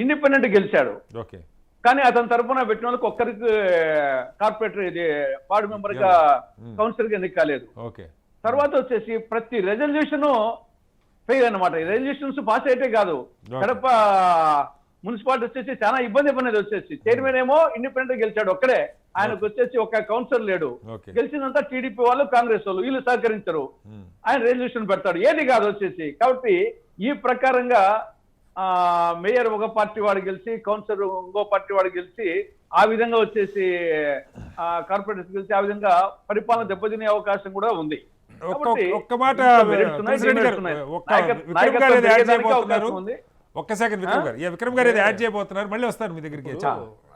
Speaker 4: ఇండిపెండెంట్ గెలిచాడు.
Speaker 1: ఓకే,
Speaker 4: కానీ అతని తరఫున పెట్టిన వాళ్ళకి ఒక్కరికి కార్పొరేటర్ ఇది వార్డు మెంబర్ గా కౌన్సిలర్ గా ఎన్నిక కాలేదు.
Speaker 1: ఓకే.
Speaker 4: తర్వాత వచ్చేసి ప్రతి రెజల్యూషన్ ఫెయిల్ అన్నమాట. రెజల్యూషన్స్ పాస్ అయితే కాదు. కడప మున్సిపాలిటీ వచ్చేసి చాలా ఇబ్బంది పడినది. వచ్చేసి చైర్మన్ ఏమో ఇండిపెండెంట్ గెలిచాడు ఒక్కడే, ఆయనకు వచ్చేసి ఒక కౌన్సిలర్ లేడు. గెలిచినంత టీడీపీ వాళ్ళు, కాంగ్రెస్ వాళ్ళు, వీళ్ళు సహకరించరు. ఆయన రెజల్యూషన్ పెడతాడు, ఏది కాదు వచ్చేసి. కాబట్టి ఈ ప్రకారంగా మేయర్ ఒక పార్టీ వాడు గెలిచి, కౌన్సిలర్ ఇంకో పార్టీ వాడు గెలిచి, ఆ విధంగా వచ్చేసి కార్పొరేటర్స్ గెలిచి ఆ విధంగా పరిపాలన దెబ్బతినే అవకాశం కూడా ఉంది.
Speaker 1: ఒక్క మాట ఒక్క సెకండ్ విక్రమ్ గారు ఏదో యాడ్ చేయబోతున్నారు, మళ్ళీ వస్తారు మీ దగ్గరికి.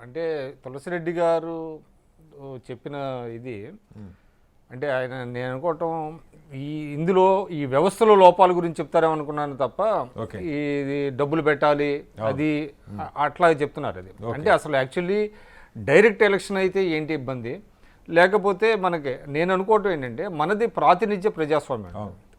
Speaker 2: అంటే తులసిరెడ్డి గారు చెప్పిన ఇది అంటే ఆయన నేను అనుకోవటం ఇందులో ఈ వ్యవస్థలో లోపాల గురించి చెప్తారేమనుకున్నాను తప్ప ఇది డబ్బులు పెట్టాలి అది అట్లా చెప్తున్నారు. అది అంటే అసలు యాక్చువల్లీ డైరెక్ట్ ఎలక్షన్ అయితే ఏంటి ఇబ్బంది, లేకపోతే మనకి నేను అనుకోవటం ఏంటంటే మనది ప్రాతినిధ్య ప్రజాస్వామ్యం.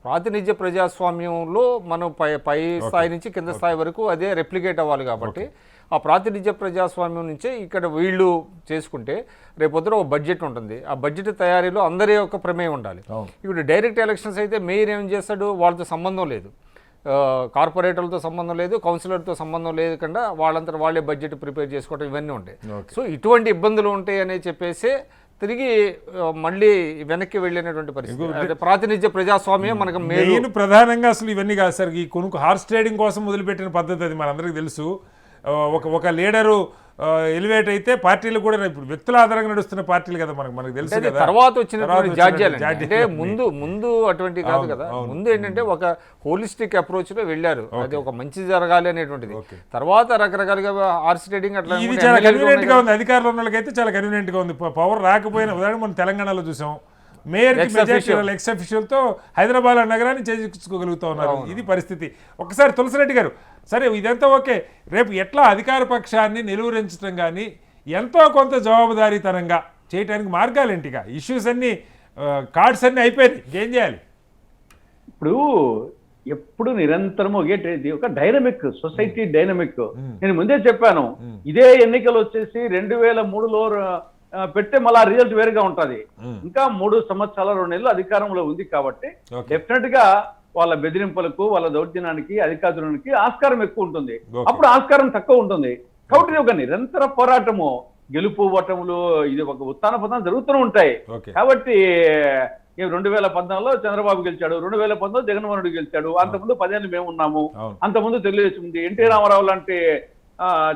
Speaker 2: ప్రాతినిధ్య ప్రజాస్వామ్యంలో మనం పై స్థాయి నుంచి కింద స్థాయి వరకు అదే రెప్లికేట్ అవ్వాలి. కాబట్టి ఆ ప్రాతినిధ్య ప్రజాస్వామ్యం నుంచే ఇక్కడ వీళ్ళు చేసుకుంటే రేపొద్దున ఒక బడ్జెట్ ఉంటుంది. ఆ బడ్జెట్ తయారీలో అందరి యొక్క ప్రమేయం ఉండాలి. ఇప్పుడు డైరెక్ట్ ఎలక్షన్స్ అయితే మేయర్ ఏం చేస్తాడు, వాళ్ళతో సంబంధం లేదు, కార్పొరేటర్లతో సంబంధం లేదు, కౌన్సిలర్తో సంబంధం లేకుండా వాళ్ళంతా వాళ్ళే బడ్జెట్ ప్రిపేర్ చేసుకోవడం ఇవన్నీ ఉంటాయి. సో ఇటువంటి ఇబ్బందులు ఉంటాయి అని చెప్పేసి తిరిగి మళ్ళీ వెనక్కి వెళ్ళినటువంటి పరిస్థితి. ప్రాతినిధ్య ప్రజాస్వామ్యం మనకు
Speaker 1: మెయిన్ ప్రధానంగా అసలు ఇవన్నీ కాదు సార్. ఈ కొనుక్కు హార్స్ ట్రేడింగ్ కోసం మొదలుపెట్టిన పద్ధతి అది మనందరికీ తెలుసు. ఒక లీడరు ఎలివేట్ అయితే పార్టీలు కూడా ఇప్పుడు వ్యక్తుల ఆధారంగా నడుస్తున్న పార్టీలు కదా మనకు తెలుసు కదా.
Speaker 2: తర్వాత వచ్చినటువంటి జాడ్యాలు అంటే ముందు అటువంటి కాదు కదా. ముందు ఏంటంటే ఒక హోలిస్టిక్ అప్రోచ్ లో వెళ్ళారు, అది ఒక మంచి జరగాలి అనేటువంటిది. తర్వాత రకరకాలుగా హార్స్ ట్రేడింగ్ అట్లా
Speaker 1: ఇది చాలా కన్వీనియంట్ గా ఉంది. అధికారంలో ఉన్న వాళ్ళకైతే చాలా కన్వీనియంట్ గా ఉంది. పవర్ రాకపోయినా ఉదాహరణ మనం తెలంగాణలో చూసాం, మేయర్ ఎక్స్ అఫీషియల్ తో హైదరాబాద్ నగరాన్ని చేజించుకోగలుగుతా ఉన్నారు. ఇది పరిస్థితి. ఒకసారి తులసిరెడ్డి గారు, సరే ఇదంతా ఓకే, రేపు ఎట్లా అధికార పక్షాన్ని నిలువరించడం కానీ ఎంతో కొంత జవాబుదారీతనంగా చేయడానికి మార్గాలు ఏంటిగా? ఇష్యూస్ అన్ని కార్డ్స్ అన్ని అయిపోయినాయి, ఏం చేయాలి?
Speaker 4: ఇప్పుడు ఎప్పుడు నిరంతరం ఒక డైనమిక్ సొసైటీ డైనమిక్. నేను ముందే చెప్పాను, ఇదే ఎన్నికలు వచ్చేసి 2003లో పెట్టే మళ్ళా రిజల్ట్ వేరుగా ఉంటది. ఇంకా 3 సంవత్సరాల 2 నెలలు అధికారంలో ఉంది కాబట్టి డెఫినెట్ గా వాళ్ళ బెదిరింపులకు, వాళ్ళ దౌర్జన్యానికి, అధికారునికి ఆస్కారం ఎక్కువ ఉంటుంది.
Speaker 1: Okay.
Speaker 4: అప్పుడు ఆస్కారం తక్కువ ఉంటుంది. కాబట్టి ఇది ఒక నిరంతర పోరాటము, గెలుపు ఓటములు, ఇది ఒక ఉత్తాన పతనం జరుగుతూనే ఉంటాయి.
Speaker 1: ఓకే.
Speaker 4: కాబట్టి 2014లో చంద్రబాబు గెలిచాడు, 2019లో జగన్మోహన్ రెడ్డి గెలిచాడు. అంతకుముందు 10 ఏళ్ళు మేము ఉన్నాము.
Speaker 1: అవును.
Speaker 4: అంతకుముందు తెలుగుదేశం ఉంది. ఎన్టీ రామారావు లాంటి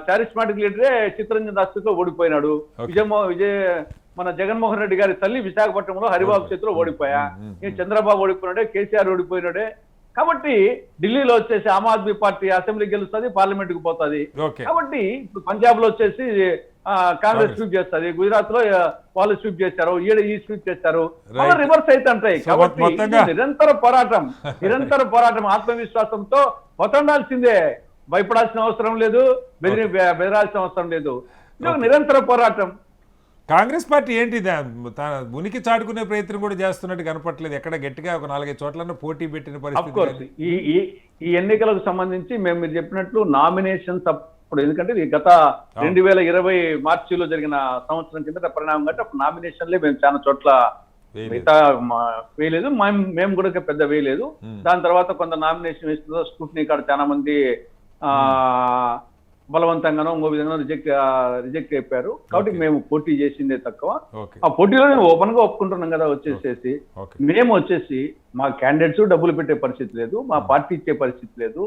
Speaker 4: చారిస్మాటిక్ లీడరే చిత్తరంజన్ దాస్తో ఓడిపోయినాడు. మన జగన్మోహన్ రెడ్డి గారి తల్లి విశాఖపట్నంలో హరిబాబు చేతిలో ఓడిపోయా. చంద్రబాబు ఓడిపోయినాడే, కేసీఆర్ ఓడిపోయినాడే. కాబట్టి ఢిల్లీలో వచ్చేసి ఆమ్ ఆద్మీ పార్టీ అసెంబ్లీ గెలుస్తుంది, పార్లమెంట్ కు పోతుంది.
Speaker 1: ఓకే.
Speaker 4: కాబట్టి ఇప్పుడు పంజాబ్ లో వచ్చేసి కాంగ్రెస్ స్వీప్ చేస్తుంది, గుజరాత్ లో వాళ్ళు స్వీప్ చేశారు, ఈ స్వీప్ చేశారు, మళ్ళీ రివర్స్ అయితే అంటాయి. కాబట్టి
Speaker 1: మొత్తంగా
Speaker 4: నిరంతర పోరాటం, నిరంతర పోరాటం, ఆత్మవిశ్వాసంతో పొందాల్సిందే. భయపడాల్సిన అవసరం లేదు, బెదరాల్సిన అవసరం లేదు. ఇది ఒక నిరంతర పోరాటం.
Speaker 1: కాంగ్రెస్ పార్టీ ఏంటి తన ఉనికి చాటుకునే ప్రయత్నం కూడా చేస్తున్నట్టు కనపట్లేదు. ఎక్కడ గట్టిగా ఒక 4-5 చోట్ల పోటీ పెట్టిన పరిస్థితి.
Speaker 4: ఈ ఎన్నికలకు సంబంధించి మీరు చెప్పినట్లు నామినేషన్స్ అప్పుడు, ఎందుకంటే ఇది గత 2020 మార్చిలో జరిగిన సంవత్సరం కిందట పరిణామం కాబట్టి అప్పుడు నామినేషన్లే మేము చాలా చోట్ల మిగతా వేయలేదు, మేము కూడా పెద్ద వేయలేదు. దాని తర్వాత కొంత నామినేషన్ వేసిన స్క్రూటినీ కాడ చాలా మంది బలవంతంగానో ఇంకో విధంగా రిజెక్ట్ అయిపోయారు. కాబట్టి మేము పోటీ చేసిందే తక్కువ. ఆ పోటీలో నేను ఓపెన్ గా ఒప్పుకుంటున్నాం కదా. వచ్చేసేసి మేము వచ్చేసి మా క్యాండిడేట్స్ డబ్బులు పెట్టే పరిస్థితి లేదు, మా పార్టీ ఇచ్చే పరిస్థితి లేదు.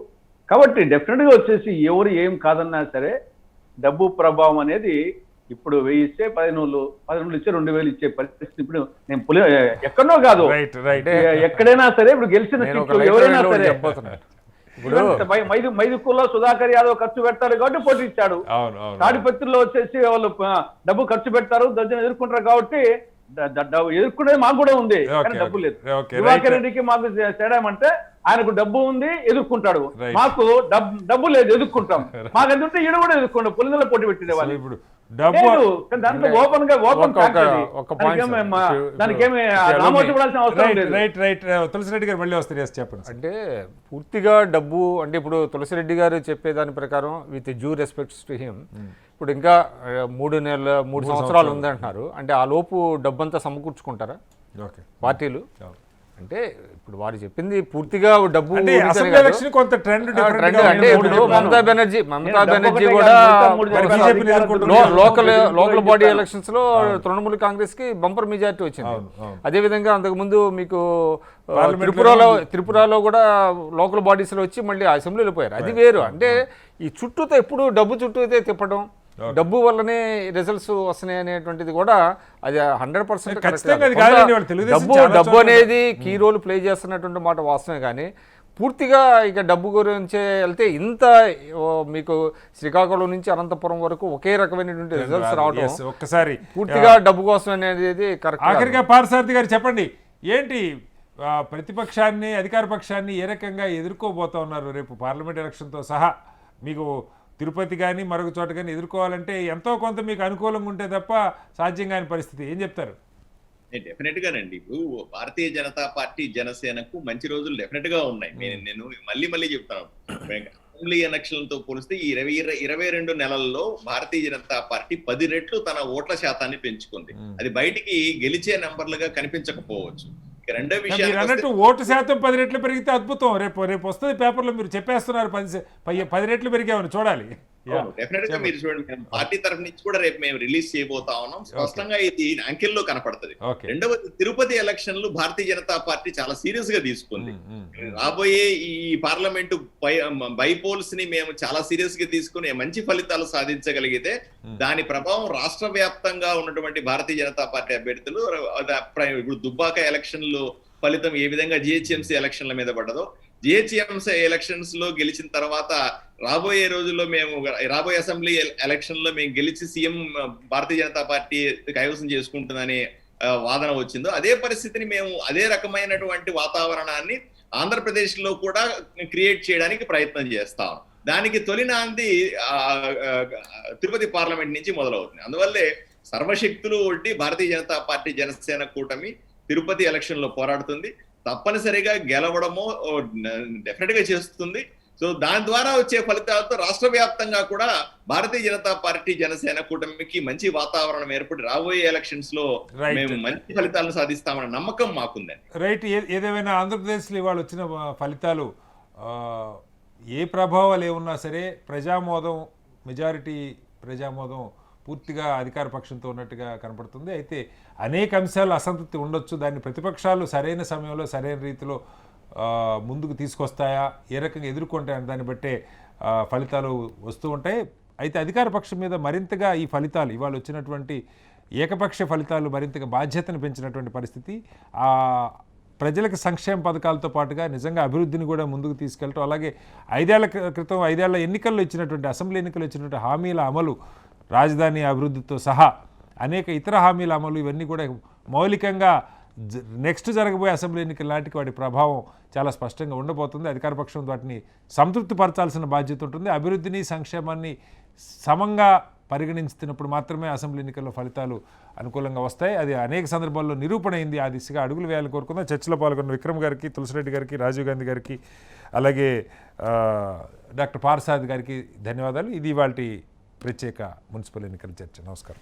Speaker 4: కాబట్టి డెఫినెట్ గా వచ్చేసి ఎవరు ఏం కాదన్నా సరే డబ్బు ప్రభావం అనేది ఇప్పుడు 1000 ఇస్తే 11 ఇచ్చే 2000 ఇచ్చే పరిస్థితి ఇప్పుడు నేను ఎక్కడో కాదు, ఎక్కడైనా సరే ఇప్పుడు గెలిచిన ఎవరైనా సరే మైదుకూరులో సుధాకర్ యాదవ్ ఖర్చు పెడతారు కాబట్టి పోటీ ఇచ్చాడు. తాడిపత్రిలో వచ్చేసి వాళ్ళు డబ్బు ఖర్చు పెడతారు, దర్జన ఎదుర్కొంటారు కాబట్టి ఎదుర్కొనేది మాకు కూడా ఉంది, కానీ డబ్బు లేదు. సుధాకర్ రెడ్డికి మాకు తేడా అంటే ఆయనకు డబ్బు ఉంది, ఎదుర్కొంటాడు. మాకు డబ్బు లేదు, ఎదుర్కొంటాం. మాకు అది ఉంటే ఈయన కూడా ఎదుర్కొంటాం. పులిందలో పోటీ పెట్టిన వాళ్ళు దాంట్లో ఓపెన్ దానికేమి ఆమోదపడాల్సిన అవసరం లేదు.
Speaker 1: తులసిరెడ్డి గారు మళ్ళీ వస్తారు, చెప్పండి.
Speaker 2: అంటే పూర్తిగా డబ్బు అంటే ఇప్పుడు తులసిరెడ్డి గారు చెప్పేదాని ప్రకారం with due respects to him ఇప్పుడు ఇంకా 3 సంవత్సరాలు ఉందంటున్నారు. అంటే ఆ లోపు డబ్బంతా సమకూర్చుకుంటారా పార్టీలు? అంటే ఇప్పుడు వారు చెప్పింది పూర్తిగా డబ్బు
Speaker 1: కొంత ట్రెండ్
Speaker 2: అంటే ఇప్పుడు మమతా బెనర్జీ కూడా లోకల్ బాడీ ఎలక్షన్స్ లో తృణమూల్ కాంగ్రెస్ కి బంపర్ మెజారిటీ వచ్చింది. అదే విధంగా అంతకు ముందు మీకు త్రిపురలో కూడా లోకల్ బాడీస్ లో వచ్చి మళ్ళీ అసెంబ్లీలో పోయారు. అది వేరు. అంటే ఈ చుట్టూతో ఎప్పుడు డబ్బు చుట్టూ అయితే తిప్పడం, డబ్బు వల్లనే రిజల్ట్స్ వస్తున్నాయి అనేటువంటిది కూడా అది 100% డబ్బు అనేది కీ రోల్ ప్లే చేస్తున్నటువంటి మాట వాస్తవమే. కానీ పూర్తిగా ఇక డబ్బు గురించి వెళ్తే ఇంత మీకు శ్రీకాకుళం నుంచి అనంతపురం వరకు ఒకే రకమైనటువంటి రిజల్ట్స్ రావడం
Speaker 1: ఒక్కసారి
Speaker 2: పూర్తిగా డబ్బు కోసం అనేది కరెక్ట్.
Speaker 1: ఆఖరిగా పార్థసారథి గారు చెప్పండి, ఏంటి ప్రతిపక్షాన్ని అధికార పక్షాన్ని ఏ రకంగా ఎదుర్కోబోతా ఉన్నారు రేపు పార్లమెంట్ ఎలక్షన్తో సహా? మీకు తిరుపతి కానీ మరొక చోట కానీ ఎదుర్కోవాలంటే ఎంతో కొంత మీకు అనుకూలంగా ఉంటే తప్ప సాధ్యం కాని పరిస్థితి. ఏం చెప్తారు?
Speaker 5: డెఫినెట్ గానండి. ఇప్పుడు భారతీయ జనతా పార్టీ జనసేనకు మంచి రోజులు డెఫినెట్ గా ఉన్నాయి. నేను మళ్ళీ చెప్తాను, అసెంబ్లీ ఎలక్షన్లతో పోలిస్తే ఈ 22 నెలల్లో భారతీయ జనతా పార్టీ 10 రెట్లు తన ఓట్ల శాతాన్ని పెంచుకుంది. అది బయటికి గెలిచే నెంబర్లుగా కనిపించకపోవచ్చు. రెండో విషయం
Speaker 1: అన్నట్టు ఓటు శాతం 10 రెట్లు పెరిగితే అద్భుతం. రేపు వస్తుంది పేపర్లో, మీరు చెప్పేస్తున్నారు 10 రెట్లు పెరిగామని చూడాలి.
Speaker 5: డెఫినెట్ గా మీరు చూడండి, పార్టీ తరఫు నుంచి కూడా రేపు మేము రిలీజ్ చేయబోతా ఉన్నాం. స్పష్టంగా ఇది అంకెల్లో కనపడుతుంది. రెండవది, తిరుపతి ఎలక్షన్లు భారతీయ జనతా పార్టీ చాలా సీరియస్ గా తీసుకుంది. రాబోయే ఈ పార్లమెంటు బైపోల్స్ ని మేము చాలా సీరియస్ గా తీసుకుని మంచి ఫలితాలు సాధించగలిగితే దాని ప్రభావం రాష్ట్ర వ్యాప్తంగా ఉన్నటువంటి భారతీయ జనతా పార్టీ అభ్యర్థులు ఇప్పుడు దుబ్బాక ఎలక్షన్లు ఫలితం ఏ విధంగా జిహెచ్ఎంసీ ఎలక్షన్ల మీద పడ్డదో, జిహెచ్ఎంసీ ఎలక్షన్స్ లో గెలిచిన తర్వాత రాబోయే రోజుల్లో రాబోయే అసెంబ్లీ ఎలక్షన్ లో మేము గెలిచి సీఎం భారతీయ జనతా పార్టీ కైవసం చేసుకుంటుందనే వాదన వచ్చిందో, అదే పరిస్థితిని మేము అదే రకమైనటువంటి వాతావరణాన్ని ఆంధ్రప్రదేశ్ లో కూడా క్రియేట్ చేయడానికి ప్రయత్నం చేస్తాం. దానికి తొలి నాంది తిరుపతి పార్లమెంట్ నుంచి మొదలవుతుంది. అందువల్లే సర్వశక్తులు ఒడ్డి భారతీయ జనతా పార్టీ జనసేన కూటమి తిరుపతి ఎలక్షన్ లో పోరాడుతుంది. తప్పనిసరిగా గెలవడమో డెఫినెట్ గా చేస్తుంది. సో దాని ద్వారా వచ్చే ఫలితాలతో రాష్ట్ర వ్యాప్తంగా కూడా భారతీయ జనతా పార్టీ జనసేన కూటమికి మంచి వాతావరణం ఏర్పడి రాబోయే ఎలక్షన్స్ లో
Speaker 1: Right.
Speaker 5: మేము మంచి ఫలితాలను సాధిస్తామన్న నమ్మకం మాకుందండి.
Speaker 1: రైట్. ఏదేమైనా ఆంధ్రప్రదేశ్లో ఇవాళ వచ్చిన ఫలితాలు ఏ ప్రభావాలు ఏమున్నా సరే ప్రజామోదం, మెజారిటీ ప్రజామోదం పూర్తిగా అధికార పక్షంతో ఉన్నట్టుగా కనపడుతుంది. అయితే అనేక అంశాలు అసంతృప్తి ఉండొచ్చు. దాన్ని ప్రతిపక్షాలు సరైన సమయంలో సరైన రీతిలో ముందుకు తీసుకొస్తాయా, ఏ రకంగా ఎదుర్కొంటాయని దాన్ని బట్టే ఫలితాలు వస్తూ ఉంటాయి. అయితే అధికార పక్షం మీద మరింతగా ఈ ఫలితాలు ఇవాళ వచ్చినటువంటి ఏకపక్ష ఫలితాలు మరింతగా బాధ్యతను పెంచినటువంటి పరిస్థితి. ప్రజలకు సంక్షేమ పథకాలతో పాటుగా నిజంగా అభివృద్ధిని కూడా ముందుకు తీసుకెళ్ళటం, అలాగే 5 ఏళ్ల క్రితం 5 ఏళ్ల ఎన్నికల్లో ఇచ్చినటువంటి అసెంబ్లీ ఎన్నికల్లో ఇచ్చినటువంటి హామీల అమలు, రాజధాని అభివృద్ధితో సహా అనేక ఇతర హామీల అమలు, ఇవన్నీ కూడా మౌలికంగా నెక్స్ట్ జరగబోయే అసెంబ్లీ ఎన్నికల నాటికి వాటి ప్రభావం చాలా స్పష్టంగా ఉండబోతుంది. అధికార పక్షం వాటిని సంతృప్తిపరచాల్సిన బాధ్యత ఉంటుంది. అభివృద్ధిని సంక్షేమాన్ని సమంగా పరిగణించినప్పుడు మాత్రమే అసెంబ్లీ ఎన్నికల్లో ఫలితాలు అనుకూలంగా వస్తాయి. అది అనేక సందర్భాల్లో నిరూపణ అయింది. ఆ దిశగా అడుగులు వేయాలని కోరుకుందాం. చర్చలో పాల్గొన్న విక్రమ్ గారికి, తులసిరెడ్డి గారికి, రాజీవ్ గాంధీ గారికి, అలాగే డాక్టర్ పార్సాద్ గారికి ధన్యవాదాలు. ఇది ఇవాల్టి ప్రత్యేక మున్సిపల్ ఎన్నికల చర్చ. నమస్కారం.